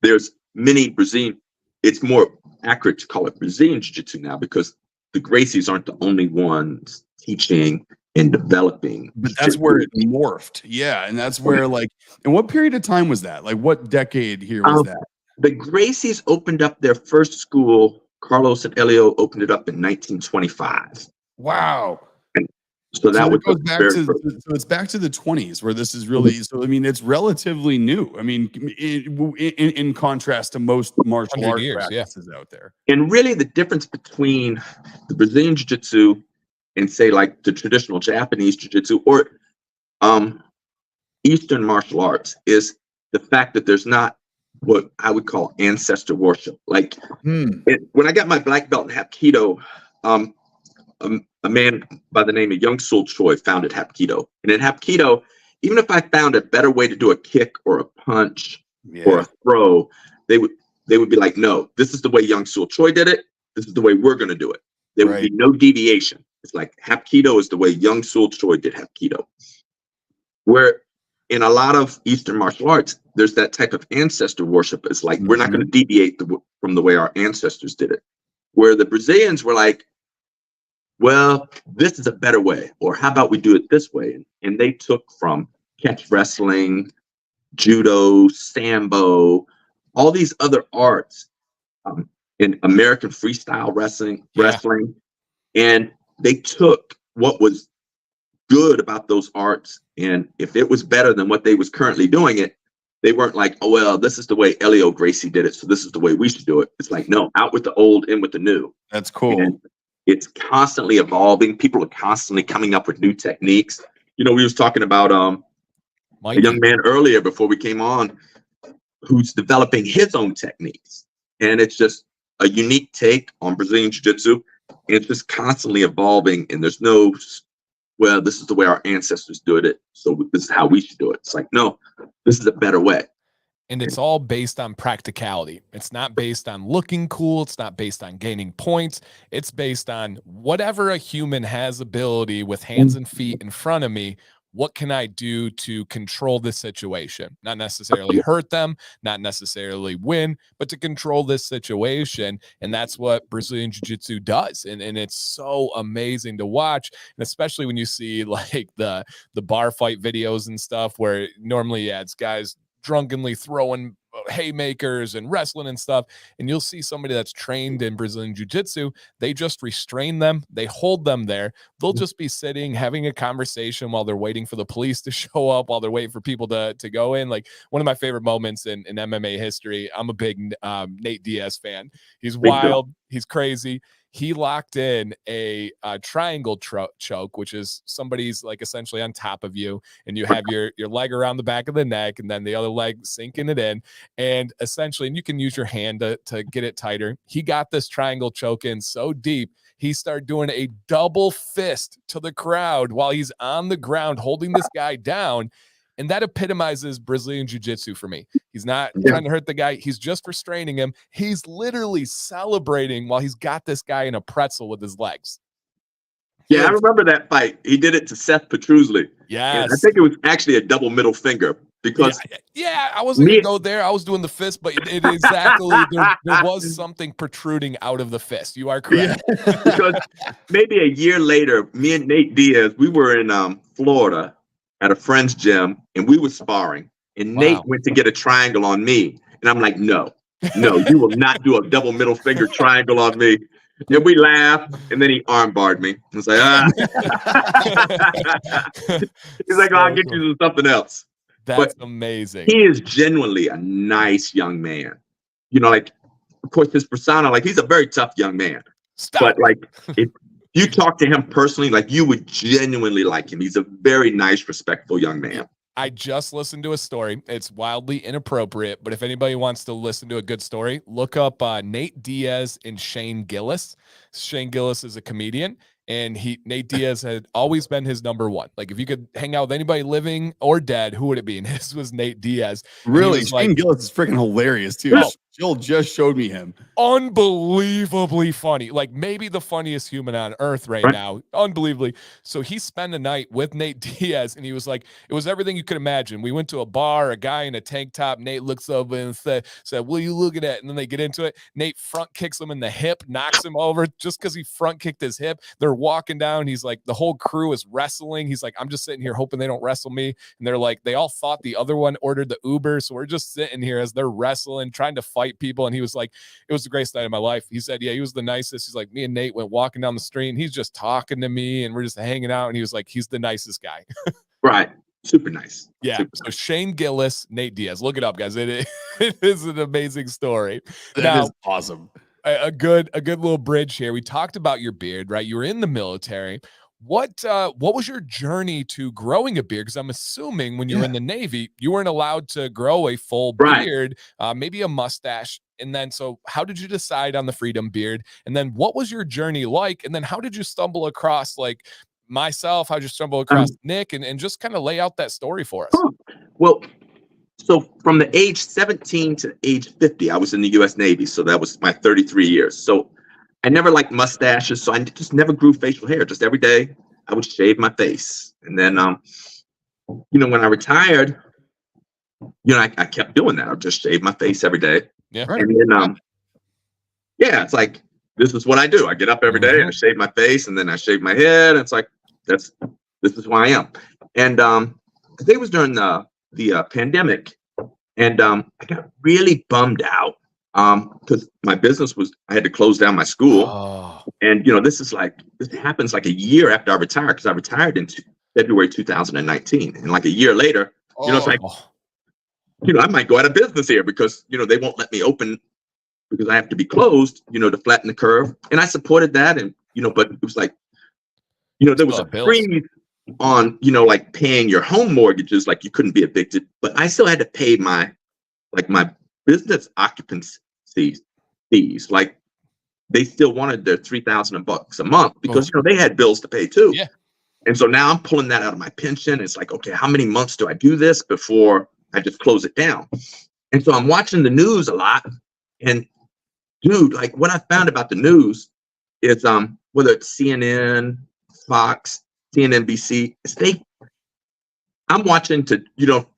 there's many Brazilian. It's more accurate to call it Brazilian Jiu-Jitsu now, because the Gracies aren't the only ones teaching and developing. But that's where it morphed. Yeah, and that's where, like, and what period of time was that? Like, what decade here was that? The Gracies opened up their first school. Carlos and Elio opened it up in 1925. Wow. And so that goes back to so it's back to the 20s where this is really, so I mean, it's relatively new. I mean, in contrast to most martial arts practices out there. And really the difference between the Brazilian Jiu-Jitsu and say like the traditional Japanese Jiu-Jitsu or Eastern martial arts is the fact that there's not what I would call ancestor worship. Like when I got my black belt in Hapkido, a man by the name of Young Sul Choi founded Hapkido. And in Hapkido, even if I found a better way to do a kick or a punch or a throw, they would be like, no, this is the way Young Sul Choi did it. This is the way we're going to do it. There would be no deviation. It's like Hapkido is the way Young Sul Choi did Hapkido. Where in a lot of Eastern martial arts, there's that type of ancestor worship. It's like, we're not going to deviate from the way our ancestors did it. Where the Brazilians were like, well, this is a better way, or how about we do it this way? And they took from catch wrestling, judo, sambo, all these other arts in American freestyle wrestling, and they took what was good about those arts, and if it was better than what they was currently doing it, they weren't like, oh, well, this is the way Elio Gracie did it, so this is the way we should do it. It's like, no, out with the old, in with the new. That's cool. And it's constantly evolving. People are constantly coming up with new techniques. We was talking about a young man earlier before we came on who's developing his own techniques, and it's just a unique take on Brazilian Jiu-Jitsu. It's just constantly evolving, and there's no, well, this is the way our ancestors did it, so this is how we should do it. It's like, no, this is a better way. And it's all based on practicality. It's not based on looking cool. It's not based on gaining points. It's based on whatever a human has ability with hands and feet in front of me. what can I do to control this situation? Not necessarily hurt them, not necessarily win, but to control this situation. And that's what Brazilian Jiu-Jitsu does. And it's so amazing to watch. And especially when you see like the bar fight videos and stuff where normally, yeah, it's guys drunkenly throwing haymakers and wrestling and stuff, and you'll see somebody that's trained in Brazilian Jiu-Jitsu, they just restrain them, they hold them there, they'll just be sitting having a conversation while they're waiting for the police to show up, while they're waiting for people to go in. Like one of my favorite moments in MMA history, I'm a big Nate Diaz fan. He's wild, he's crazy. He locked in a triangle choke, which is somebody's like essentially on top of you, and you have your leg around the back of the neck, and then the other leg sinking it in, and essentially, and you can use your hand to get it tighter. He got this triangle choke in so deep, he started doing a double fist to the crowd while he's on the ground holding this guy down. And that epitomizes Brazilian Jiu-Jitsu for me. He's not trying to hurt the guy. He's just restraining him. He's literally celebrating while he's got this guy in a pretzel with his legs. Yeah, I remember that fight. He did it to Seth Petruzzi. Yes. I think it was actually a double middle finger because I wasn't going to go there. I was doing the fist, but it exactly, there was something protruding out of the fist. You are correct. Yeah. Because maybe a year later, me and Nate Diaz, we were in Florida at a friend's gym, and we were sparring, and Nate went to get a triangle on me, and I'm like, no, you will not do a double middle finger triangle on me. And we laughed, and then he armbarred me. I was like, He's like, I'll get you to something else. That's amazing. He is genuinely a nice young man. You know, like, of course, his persona, like, he's a very tough young man. But like, if you talk to him personally, like, you would genuinely like him. He's a very nice, respectful young man. I just listened to a story. It's wildly inappropriate, but if anybody wants to listen to a good story, look up Nate Diaz and Shane Gillis. Shane Gillis is a comedian, and Nate Diaz had always been his number one. Like, if you could hang out with anybody living or dead, who would it be? And his was Nate Diaz. Really? Shane Gillis is freaking hilarious too. Jill just showed me him. Unbelievably funny. Like maybe the funniest human on earth right now. Unbelievably. So he spent a night with Nate Diaz, and he was like, it was everything you could imagine. We went to a bar, a guy in a tank top. Nate looks over and said, "Will you look at that?" And then they get into it. Nate front kicks him in the hip, knocks him over just because he front kicked his hip. They're walking down. He's like, the whole crew is wrestling. He's like, I'm just sitting here hoping they don't wrestle me. And they're like, they all thought the other one ordered the Uber. So we're just sitting here as they're wrestling, trying to fight people. And he was like, it was the greatest night of my life. He said, yeah, he was the nicest. He's like, me and Nate went walking down the street, and he's just talking to me, and we're just hanging out. And he was like, he's the nicest guy. Right. Super nice. Yeah. Super so nice. Shane Gillis, Nate Diaz. Look it up, guys. It is an amazing story. That is awesome. A good little bridge here. We talked about your beard, right? You were in the military. What was your journey to growing a beard? Because I'm assuming when you were in the Navy, you weren't allowed to grow a full beard, maybe a mustache. And then, so how did you decide on the freedom beard? And then what was your journey like? And then how did you stumble across like myself? How did you stumble across Nick? And just kind of lay out that story for us. Well, so from the age 17 to age 50, I was in the U.S. Navy. So that was my 33 years. So I never liked mustaches. So I just never grew facial hair. Just every day I would shave my face. And then, when I retired, I kept doing that. I would just shave my face every day. Yeah. And then, it's like, this is what I do. I get up every day and I shave my face, and then I shave my head. And it's like, this is who I am. And I think it was during the pandemic, and I got really bummed out because my business I had to close down my school. And this happens like a year after I retired, because I retired in February 2019, and like a year later, it's like, I might go out of business here because they won't let me open because I have to be closed, to flatten the curve. And I supported that, and but it was like, there was a freeze on like paying your home mortgages, like you couldn't be evicted, but I still had to pay my business occupancy fees. Like they still wanted their $3,000 a month because they had bills to pay too. Yeah. And so now I'm pulling that out of my pension. It's like, okay, how many months do I do this before I just close it down? And so I'm watching the news a lot, and dude, like what I found about the news is whether it's CNN, Fox, CNNBC, I'm watching to,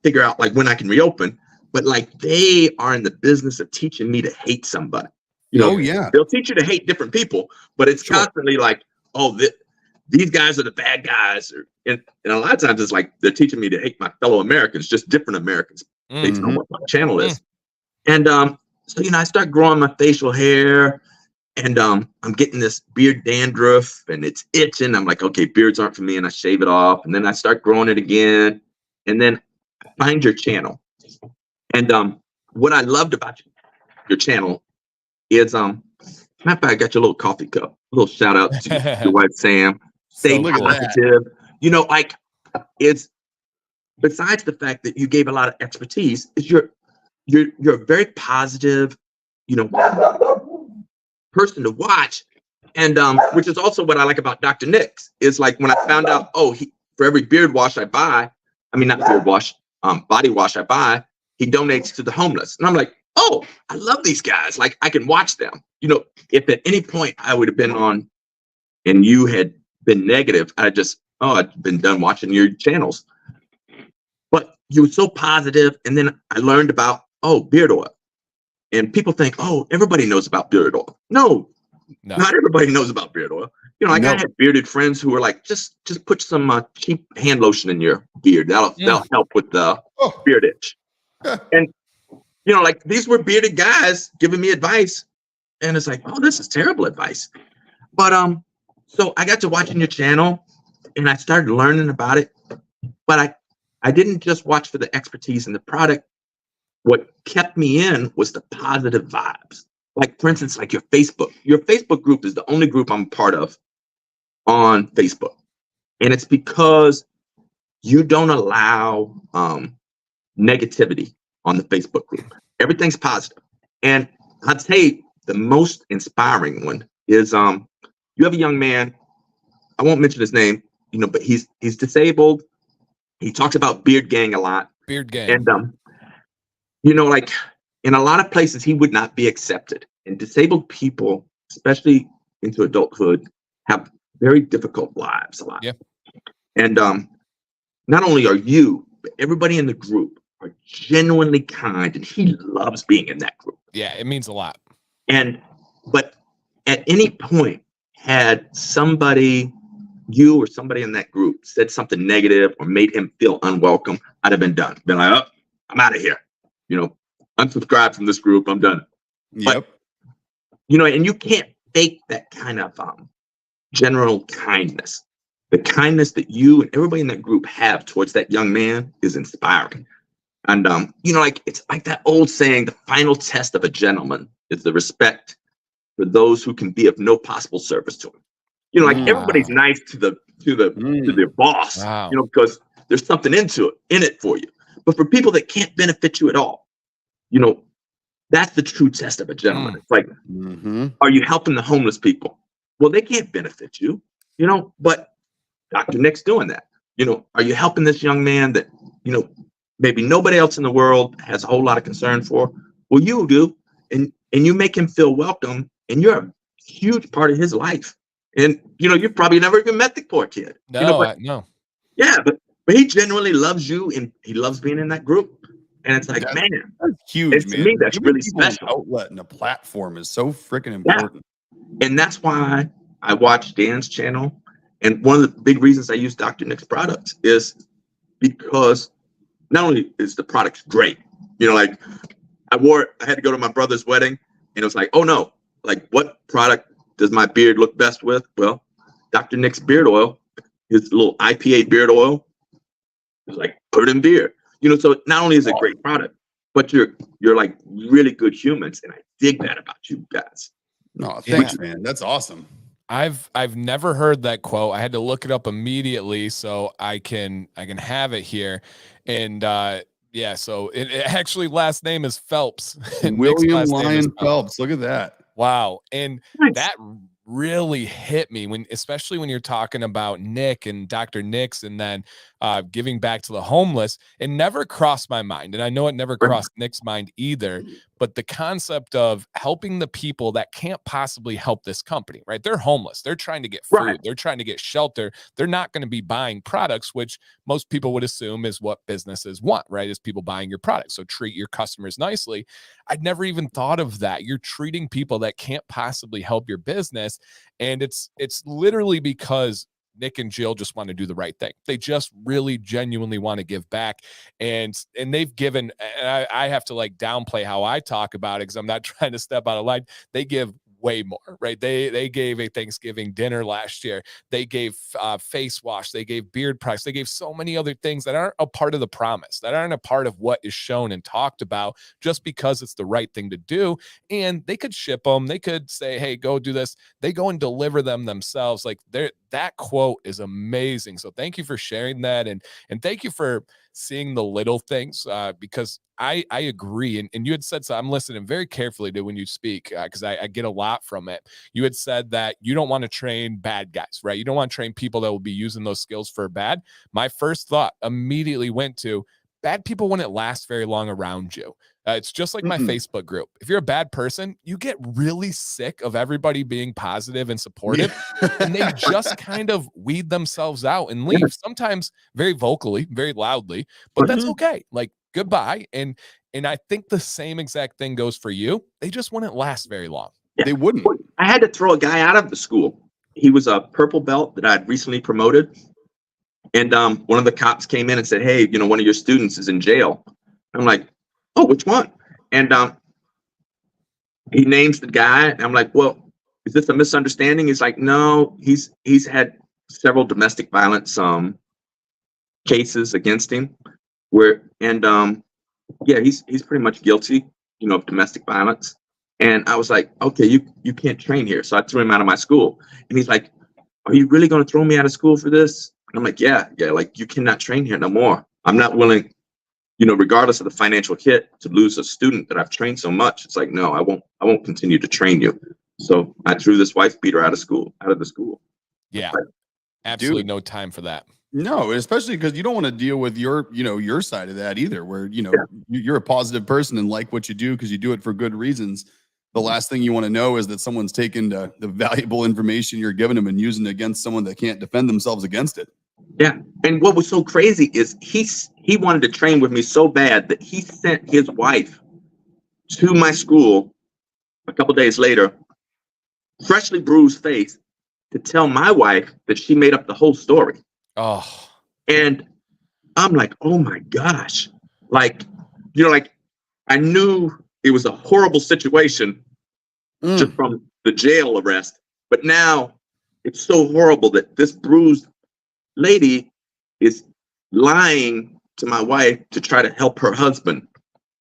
figure out like when I can reopen, but like they are in the business of teaching me to hate somebody. Oh, yeah. They'll teach you to hate different people, but it's Sure. constantly like, oh, these guys are the bad guys. And a lot of times it's like they're teaching me to hate my fellow Americans, just different Americans based on what my channel is. And so, I start growing my facial hair, and I'm getting this beard dandruff, and it's itching. I'm like, okay, beards aren't for me, and I shave it off. And then I start growing it again. And then I find your channel. And what I loved about your channel is, matter of fact, I got your little coffee cup. A little shout out to your wife, Sam. Stay positive. Like it's, besides the fact that you gave a lot of expertise, is you're a very positive, person to watch. And which is also what I like about Dr. Nix, is like when I found out, for every beard wash I buy, not beard wash, body wash I buy, he donates to the homeless. And I'm like, oh, I love these guys. Like I can watch them. If at any point I would have been on and you had been negative, I'd been done watching your channels. But you were so positive. And then I learned about, beard oil. And people think, everybody knows about beard oil. No, not everybody knows about beard oil. I had bearded friends who were like, just put some cheap hand lotion in your beard. That'll help with the beard itch. And, like these were bearded guys giving me advice. And it's like, this is terrible advice. But so I got to watching your channel and I started learning about it. But I didn't just watch for the expertise in the product. What kept me in was the positive vibes. Like, for instance, like your Facebook group is the only group I'm part of on Facebook. And it's because you don't allow negativity on the Facebook group. Everything's positive. And I'd say the most inspiring one is you have a young man, I won't mention his name, but he's disabled. He talks about beard gang a lot. Beard gang. And like in a lot of places he would not be accepted. And disabled people, especially into adulthood, have very difficult lives a lot. Yeah. And not only are you, but everybody in the group are genuinely kind, and he loves being in that group. Yeah, it means a lot. But at any point, had you or somebody in that group said something negative or made him feel unwelcome, I'd have been done. Been like, I'm out of here. Unsubscribe from this group. I'm done. Yep. But, and you can't fake that kind of general kindness. The kindness that you and everybody in that group have towards that young man is inspiring. And, like it's like that old saying, the final test of a gentleman is the respect for those who can be of no possible service to him. Like everybody's nice to their boss, Wow. Because there's something in it for you. But for people that can't benefit you at all, that's the true test of a gentleman. It's like, are you helping the homeless people? Well, they can't benefit you, but Dr. Nick's doing that. Are you helping this young man that, maybe nobody else in the world has a whole lot of concern for? Well, you do. And you make him feel welcome, and you're a huge part of his life. And, you've probably never even met the poor kid. No. Yeah, but he genuinely loves you, and he loves being in that group. And it's like, that's huge, man. To me, that's really special. An outlet and a platform is so freaking important. Yeah. And that's why I watch Dan's channel. And one of the big reasons I use Dr. Nick's products is because not only is the product great, like I had to go to my brother's wedding, and it was like, oh no, like what product does my beard look best with? Well, Dr. Nick's beard oil, his little IPA beard oil, is like, put it in beard. So not only is it a great product, but you're like really good humans, and I dig that about you guys. No, thanks, man. That's awesome. I've never heard that quote. I had to look it up immediately so I can have it here. And so it actually last name is Phelps. William Lyon Phelps. Look at that. Wow. And that really hit me especially when you're talking about Nick and Dr. Nix, and then giving back to the homeless. It never crossed my mind. And I know it never crossed Nick's mind either. But the concept of helping the people that can't possibly help this company, right? They're homeless. They're trying to get food. Right. They're trying to get shelter. They're not going to be buying products, which most people would assume is what businesses want, right? Is people buying your products. So treat your customers nicely. I'd never even thought of that. You're treating people that can't possibly help your business. And it's literally because Nick and Jill just want to do the right thing. They just really genuinely want to give back. And they've given, and I have to like downplay how I talk about it because I'm not trying to step out of line. They give way more, right? They gave a Thanksgiving dinner last year. They gave face wash. They gave beard price. They gave so many other things that aren't a part of the promise, that aren't a part of what is shown and talked about just because it's the right thing to do. And they could ship them. They could say, hey, go do this. They go and deliver them themselves. Like that quote is amazing. So thank you for sharing that. And thank you for seeing the little things because I agree. And you had said, so I'm listening very carefully to when you speak because I get a lot from it. You had said that you don't want to train bad guys, right? You don't want to train people that will be using those skills for bad. My first thought immediately went to bad people wouldn't last very long around you. It's just like my Facebook group. If you're a bad person, you get really sick of everybody being positive and supportive, and they just kind of weed themselves out and leave. Sometimes very vocally, very loudly, but that's okay. Like goodbye. And I think the same exact thing goes for you. They just wouldn't last very long. Yeah. They wouldn't. I had to throw a guy out of the school. He was a purple belt that I'd recently promoted. And one of the cops came in and said, hey, one of your students is in jail. I'm like, oh, which one? And he names the guy. And I'm like, well, is this a misunderstanding? He's like, no, he's had several domestic violence cases against him yeah, he's pretty much guilty, of domestic violence. And I was like, okay, you can't train here. So I threw him out of my school. And he's like, are you really going to throw me out of school for this? And I'm like, yeah, like you cannot train here no more. I'm not willing, regardless of the financial hit, to lose a student that I've trained so much. It's like, no, I won't continue to train you. So I threw this wife beater out of the school. Yeah. Absolutely no time for that. No, especially because you don't want to deal with your side of that either, where, you're a positive person and like what you do because you do it for good reasons. The last thing you want to know is that someone's taken the valuable information you're giving them and using it against someone that can't defend themselves against it. Yeah. And what was so crazy is he wanted to train with me so bad that he sent his wife to my school a couple days later, freshly bruised face, to tell my wife that she made up the whole story. Oh. And I'm like, oh my gosh. Like, I knew it was a horrible situation just from the jail arrest. But now it's so horrible that this bruised lady is lying to my wife to try to help her husband.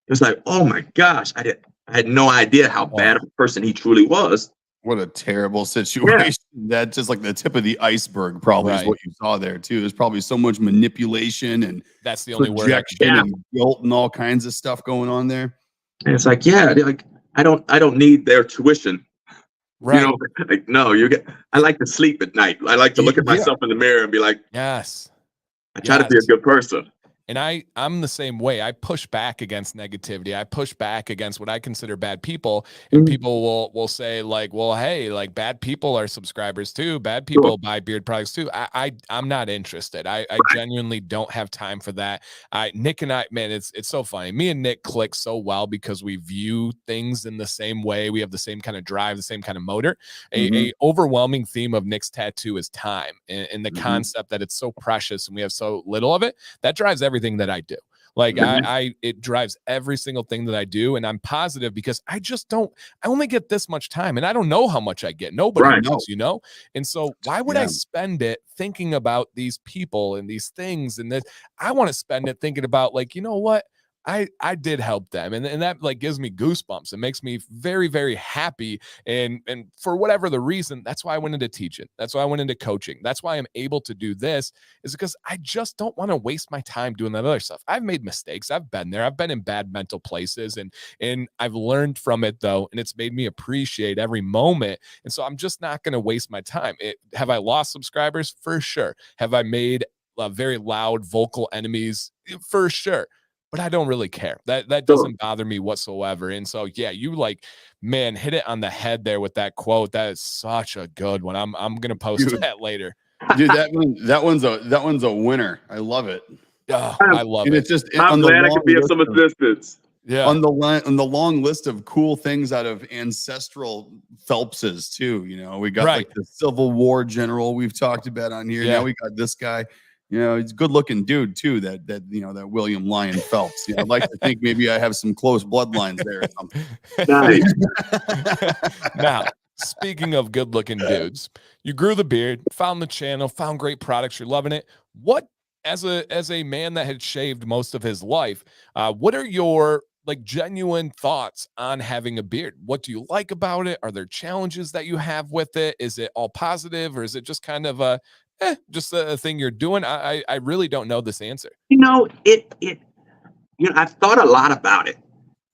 It was like, oh my gosh, I had no idea how bad of a person he truly was. What a terrible situation. Yeah. That's just like the tip of the iceberg, probably is what you saw there too. There's probably so much manipulation and that's the only word and guilt and all kinds of stuff going on there. And it's like, yeah, like I don't need their tuition. Right. Like, no, I like to sleep at night. I like to look at myself in the mirror and be like, yes, I try to be a good person. And I'm the same way. I push back against negativity. I push back against what I consider bad people. And people will say like, well, hey, like bad people are subscribers too. Bad people buy beard products too. I'm not interested. I genuinely don't have time for that. Nick and I, man, it's so funny. Me and Nick click so well because we view things in the same way. We have the same kind of drive, the same kind of motor. A overwhelming theme of Nick's tattoo is time and the concept that it's so precious and we have so little of it. That drives everything that I do. Like it drives every single thing that I do. And I'm positive because I only get this much time and I don't know how much I get. Nobody knows, And so why would I spend it thinking about these people and these things and this? I want to spend it thinking about like, you know what? I did help them. And that like gives me goosebumps. It makes me very, very happy. And for whatever the reason, that's why I went into teaching. That's why I went into coaching. That's why I'm able to do this is because I just don't want to waste my time doing that other stuff. I've made mistakes. I've been there. I've been in bad mental places and I've learned from it though. And it's made me appreciate every moment. And so I'm just not going to waste my time. Have I lost subscribers? For sure. Have I made very loud vocal enemies for sure. But I don't really care. That Sure. doesn't bother me whatsoever. And so, yeah, you like, man, hit it on the head there with that quote. That is such a good one. I'm gonna post Dude. that later. Dude, that one's a winner. I love it. Oh, I love And it. it's just I'm on the glad I long could be of list some of- assistance. Yeah. on the long list of cool things out of ancestral Phelpses too. You know, we got Right. like the Civil War general we've talked about on here. Yeah. Now we got this guy. You know, he's a good looking dude too. That you know, that William Lyon Phelps. You know, I'd like to think maybe I have some close bloodlines there or something. Nice. Now, speaking of good looking dudes, you grew the beard, found the channel, found great products. You're loving it. What, as a man that had shaved most of his life, what are your like genuine thoughts on having a beard? What do you like about it? Are there challenges that you have with it? Is it all positive, or is it just kind of just a thing you're doing? I really don't know this answer. You know, I've thought a lot about it,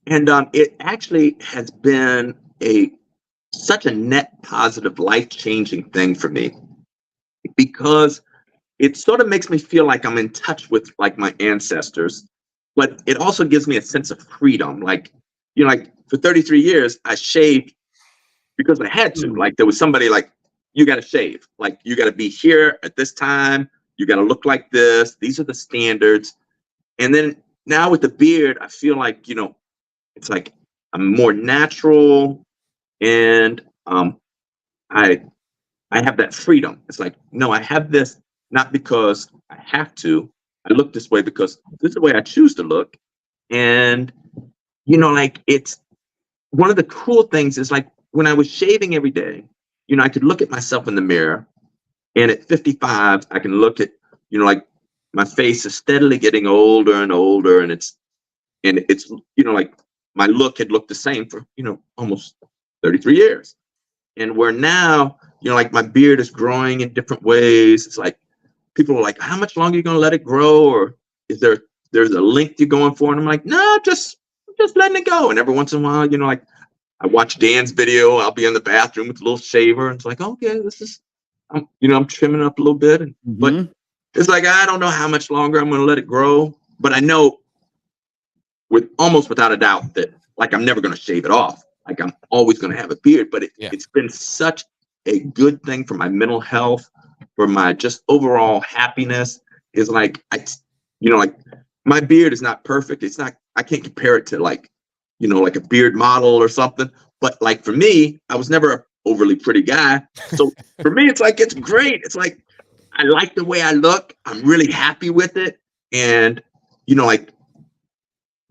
and it actually has been such a net positive, life-changing thing for me, because it sort of makes me feel like I'm in touch with like my ancestors, but it also gives me a sense of freedom. Like, you know, like for 33 years, I shaved because I had to. Like there was somebody like, you got to shave. Like you got to be here at this time. You got to look like this. These are the standards. And then now with the beard, I feel like, you know, it's like I'm more natural, and I have that freedom. It's like, no, I have this not because I have to. I look this way because this is the way I choose to look. And, you know, like it's one of the cool things is like when I was shaving every day, you know, I could look at myself in the mirror, and at 55, I can look at, you know, like my face is steadily getting older and older. And it's, you know, like my look had looked the same for, you know, almost 33 years. And where now, you know, like my beard is growing in different ways. It's like, people are like, how much longer are you going to let it grow? Or is there's a length you're going for? And I'm like, no, just letting it go. And every once in a while, you know, like I watch Dan's video, I'll be in the bathroom with a little shaver, and it's like, okay, this is, you know, I'm trimming up a little bit. But it's like, I don't know how much longer I'm going to let it grow, but I know almost without a doubt that like, I'm never going to shave it off. Like I'm always going to have a beard, but it's been such a good thing for my mental health, for my just overall happiness. Is like, you know, like my beard is not perfect. It's not, I can't compare it to like, you know, like a beard model or something. But like for me, I was never an overly pretty guy. So for me, it's like, it's great. It's like, I like the way I look. I'm really happy with it. And, you know, like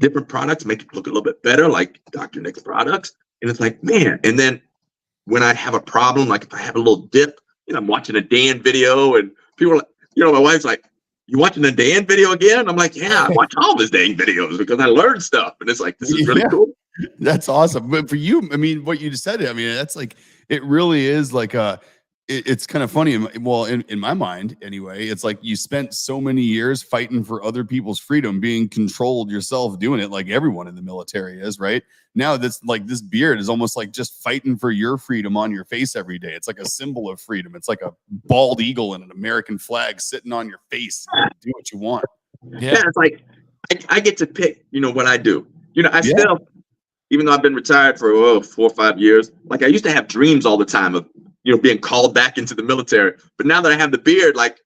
different products make it look a little bit better, like Dr. Nick's products. And it's like, man. And then when I have a problem, like if I have a little dip, you know, I'm watching a Dan video and people are like, you know, my wife's like, you watching the Dan video again? I'm like, yeah, I watch all his dang videos because I learned stuff. And it's like, this is really cool. That's awesome. But for you, I mean, what you just said, I mean, that's like, it really is like it's kind of funny. Well, in my mind anyway, it's like you spent so many years fighting for other people's freedom, being controlled yourself, doing it like everyone in the military is, right? Now that's like, this beard is almost like just fighting for your freedom on your face every day. It's like a symbol of freedom. It's like a bald eagle and an American flag sitting on your face. You do what you want. Yeah, it's like I get to pick, you know, what I do. You know, I still, even though I've been retired for 4 or 5 years, like I used to have dreams all the time of, you know, being called back into the military. But now that I have the beard, like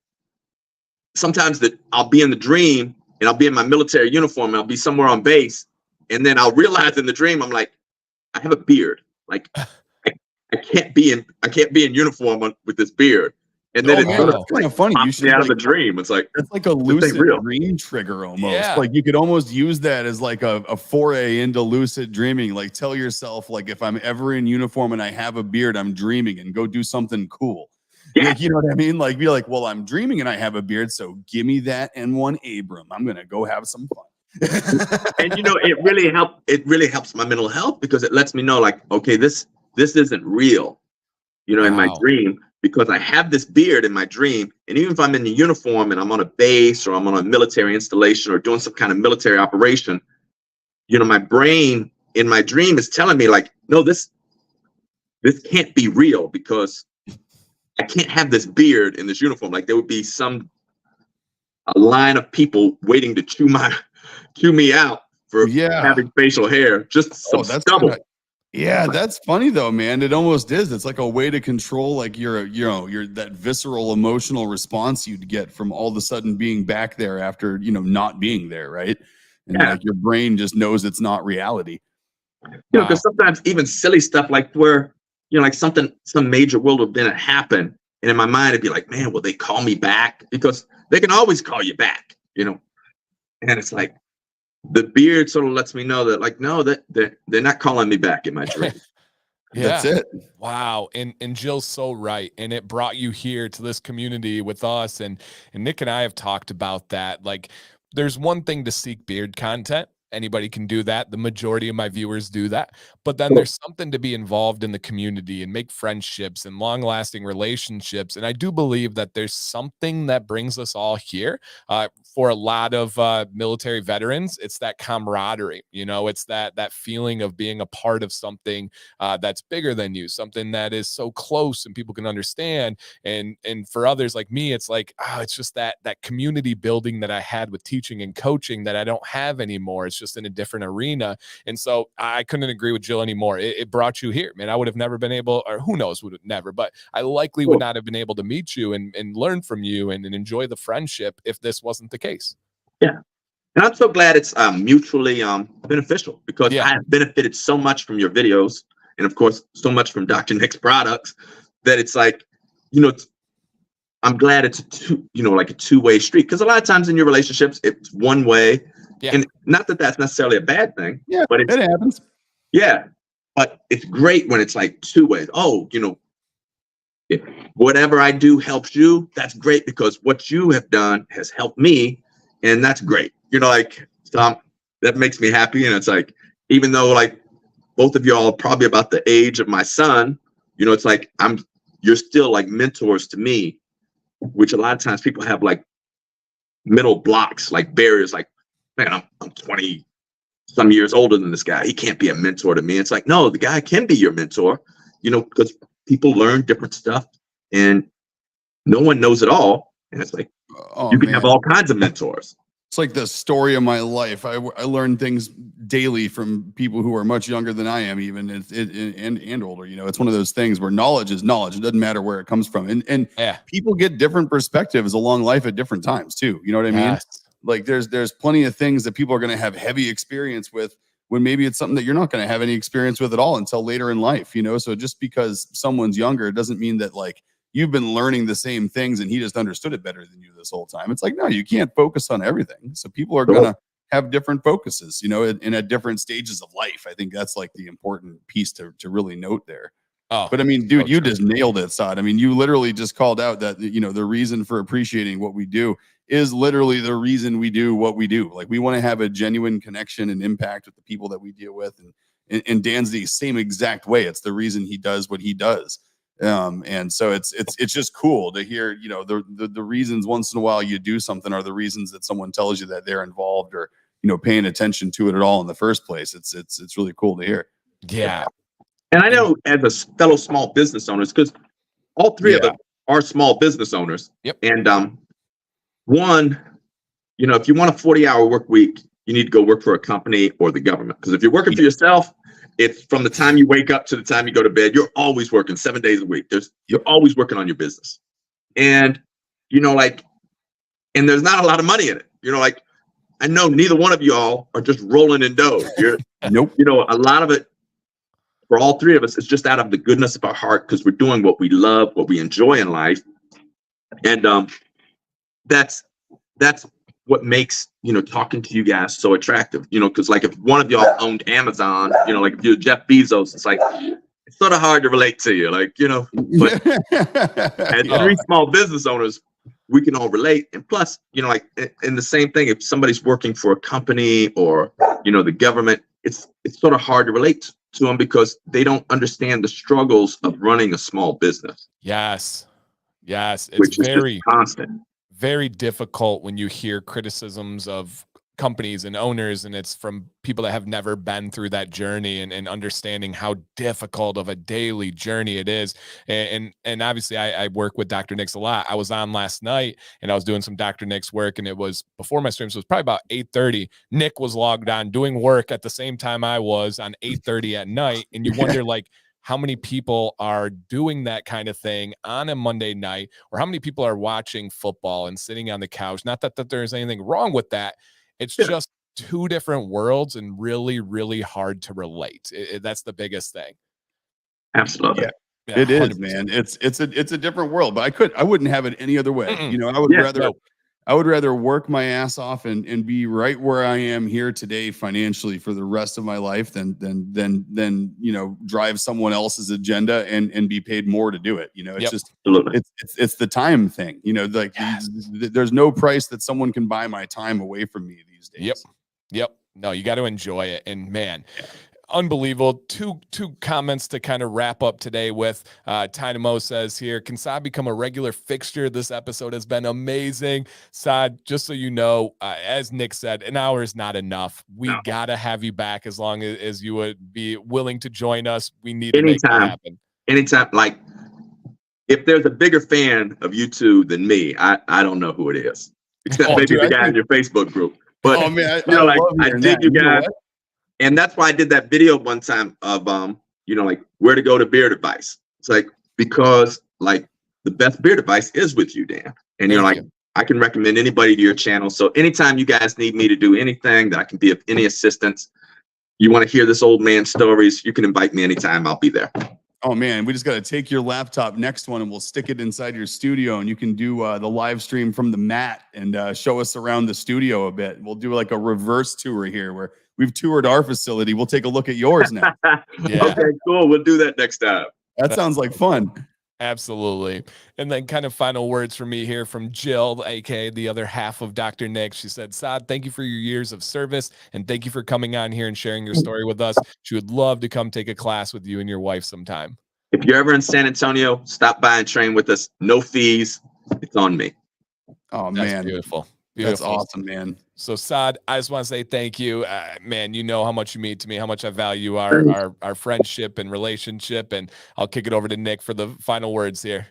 sometimes that I'll be in the dream and I'll be in my military uniform and I'll be somewhere on base. And then I'll realize in the dream, I'm like, I have a beard. Like I can't be in uniform with this beard. And then it's kind of funny. You should out like, of the dream. It's like, that's like a lucid dream trigger almost. Yeah. Like you could almost use that as like a foray into lucid dreaming. Like tell yourself, like if I'm ever in uniform and I have a beard, I'm dreaming, and go do something cool. Yeah. Like, you know what I mean? Like be like, well, I'm dreaming and I have a beard, so give me that N1 Abram. I'm gonna go have some fun. And you know, it really helps my mental health, because it lets me know like, okay, this isn't real, you know, in my dream, because I have this beard in my dream. And even if I'm in the uniform and I'm on a base or I'm on a military installation or doing some kind of military operation, you know, my brain in my dream is telling me like, no, this can't be real, because I can't have this beard in this uniform. Like there would be some a line of people waiting to chew me out for Yeah. having facial hair, just some That's stubble. Yeah, that's funny though, man. It almost is. It's like a way to control like your that visceral emotional response you'd get from all of a sudden being back there after, not being there, right? And Yeah. like your brain just knows it's not reality. Because sometimes even silly stuff like where, like some major world event happen, and in my mind it'd be like, man, will they call me back? Because they can always call you back, and it's like the beard sort of lets me know that, like, no, that they're not calling me back in my dream. Yeah. That's it. Wow. And Jill's so right. And it brought you here to this community with us. And Nick and I have talked about that. Like, there's one thing to seek beard content. Anybody can do that. The majority of my viewers do that. But then there's something to be involved in the community and make friendships and long-lasting relationships. And I do believe that there's something that brings us all here. For a lot of military veterans, it's that camaraderie. It's that feeling of being a part of something that's bigger than you, something that is so close and people can understand. And for others like me, it's like, it's just that community building that I had with teaching and coaching that I don't have anymore. It's just in a different arena. And so I couldn't agree with Jill anymore. It brought you here, man. I would have never been able, or who knows, would have never, but I likely would not have been able to meet you and learn from you and enjoy the friendship if this wasn't the case. Yeah. And I'm so glad it's mutually beneficial, because I have benefited so much from your videos, and of course so much from Dr. Nick's products, that it's like, I'm glad it's like a two-way street. Because a lot of times in your relationships, it's one way. Yeah. And not that that's necessarily a bad thing. Yeah, but it happens. Yeah. But it's great when it's like two ways. Oh, if whatever I do helps you, that's great, because what you have done has helped me. And that's great. So that makes me happy. And it's like, even though like both of y'all are probably about the age of my son, it's like you're still like mentors to me, which a lot of times people have like mental blocks, like barriers, like, man, I'm 20 some years older than this guy. He can't be a mentor to me. It's like, no, the guy can be your mentor, because people learn different stuff and no one knows it all. And it's like, you can have all kinds of mentors. It's like the story of my life. I learn things daily from people who are much younger than I am, even and older. It's one of those things where knowledge is knowledge. It doesn't matter where it comes from, and people get different perspectives along life at different times too. You know what I mean? Like there's plenty of things that people are going to have heavy experience with, when maybe it's something that you're not going to have any experience with at all until later in life. So just because someone's younger, it doesn't mean that like you've been learning the same things and he just understood it better than you this whole time. It's like, no, you can't focus on everything. So people are going to have different focuses, and at different stages of life. I think that's like the important piece to really note there. But I mean, dude, you just nailed it, Saad. I mean, you literally just called out that, the reason for appreciating what we do is literally the reason we do what we do. Like, we want to have a genuine connection and impact with the people that we deal with. And Dan's the same exact way. It's the reason he does what he does. And so it's just cool to hear, the reasons once in a while you do something are the reasons that someone tells you that they're involved or, paying attention to it at all in the first place. It's really cool to hear. Yeah. And I know, as a fellow small business owners, because all three of us are small business owners. Yep. And one, if you want a 40-hour work week, you need to go work for a company or the government. Because if you're working for yourself, it's from the time you wake up to the time you go to bed, you're always working 7 days a week. You're always working on your business. And, and there's not a lot of money in it. I know neither one of y'all are just rolling in dough. Nope. A lot of it, for all three of us, it's just out of the goodness of our heart, because we're doing what we love, what we enjoy in life. And that's what makes, talking to you guys so attractive, because like if one of y'all owned Amazon, like if you're Jeff Bezos, it's like, it's sort of hard to relate to you, but as three small business owners, we can all relate. And plus, like in the same thing, if somebody's working for a company or, the government, it's sort of hard to relate to them because they don't understand the struggles of running a small business. Yes. It's which is very constant. Very difficult when you hear criticisms of companies and owners, and it's from people that have never been through that journey and understanding how difficult of a daily journey it is. And obviously I work with Dr. Nick's a lot. I was on last night and I was doing some Dr. Nick's work, and it was before my stream, so it was probably about 8:30. Nick was logged on doing work at the same time I was on 8:30 at night. And you wonder like how many people are doing that kind of thing on a Monday night, or how many people are watching football and sitting on the couch. Not that there's anything wrong with that. It's just two different worlds and really, really hard to relate. That's the biggest thing. Absolutely. Yeah, it 100%. Is, man. It's a different world, but I wouldn't have it any other way. You know, I would rather work my ass off and be right where I am here today financially for the rest of my life than you know, drive someone else's agenda and be paid more to do it. You know, it's just it's the time thing. You know, like there's no price that someone can buy my time away from me these days. Yep. No, you got to enjoy it. And man, unbelievable. Two comments to kind of wrap up today with. Tynamo says here, can Saad become a regular fixture? This episode has been amazing. Saad, just so you know, as Nick said, an hour is not enough. We got to have you back as long as you would be willing to join us. We need to make that happen. Anytime. Like, if there's a bigger fan of you two than me, I don't know who it is. Except maybe the guy in your Facebook group. But man, you know, like I dig you guys. And that's why I did that video one time of, you know, like where to go to beard advice. It's like, because like the best beard advice is with you, Dan. And you're like, I can recommend anybody to your channel. So anytime you guys need me to do anything that I can be of any assistance, you want to hear this old man stories, you can invite me anytime. I'll be there. Oh man, we just got to take your laptop next one and we'll stick it inside your studio, and you can do the live stream from the mat and show us around the studio a bit. We'll do like a reverse tour here where we've toured our facility. We'll take a look at yours now. Okay, cool. We'll do that next time. That sounds like fun. Absolutely. And then kind of final words from me here from Jill, aka the other half of Dr. Nick. She said, Saad, thank you for your years of service, and thank you for coming on here and sharing your story with us. She would love to come take a class with you and your wife sometime. If you're ever in San Antonio, stop by and train with us. No fees. It's on me. Oh, That's man. Beautiful. That's awesome, man. So Saad, I just want to say thank you, man. You know how much you mean to me, how much I value our friendship and relationship. And I'll kick it over to Nick for the final words here.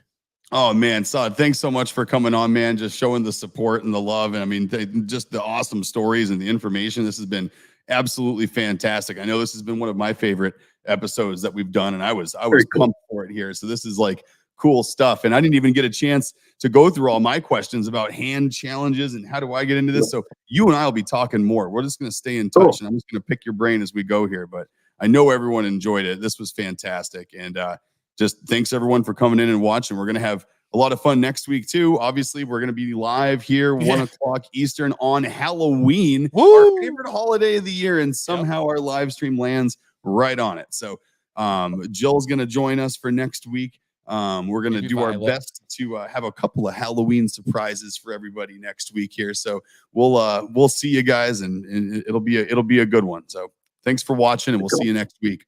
Oh man, Saad, thanks so much for coming on, man. Just showing the support and the love, and I mean, just the awesome stories and the information. This has been absolutely fantastic. I know this has been one of my favorite episodes that we've done, and I was pumped for it here. So this is like cool stuff, and I didn't even get a chance to go through all my questions about hand challenges and how do I get into this. So you and I will be talking more. We're just going to stay in touch, and I'm just going to pick your brain as we go here. But I know everyone enjoyed it. This was fantastic, and just thanks everyone for coming in and watching. We're going to have a lot of fun next week too. Obviously, we're going to be live here 1 o'clock Eastern on Halloween, our favorite holiday of the year, and somehow our live stream lands right on it. So Jill's going to join us for next week. We're going to do our best to have a couple of Halloween surprises for everybody next week here. So we'll see you guys, and it'll be a good one. So thanks for watching, and we'll see you next week.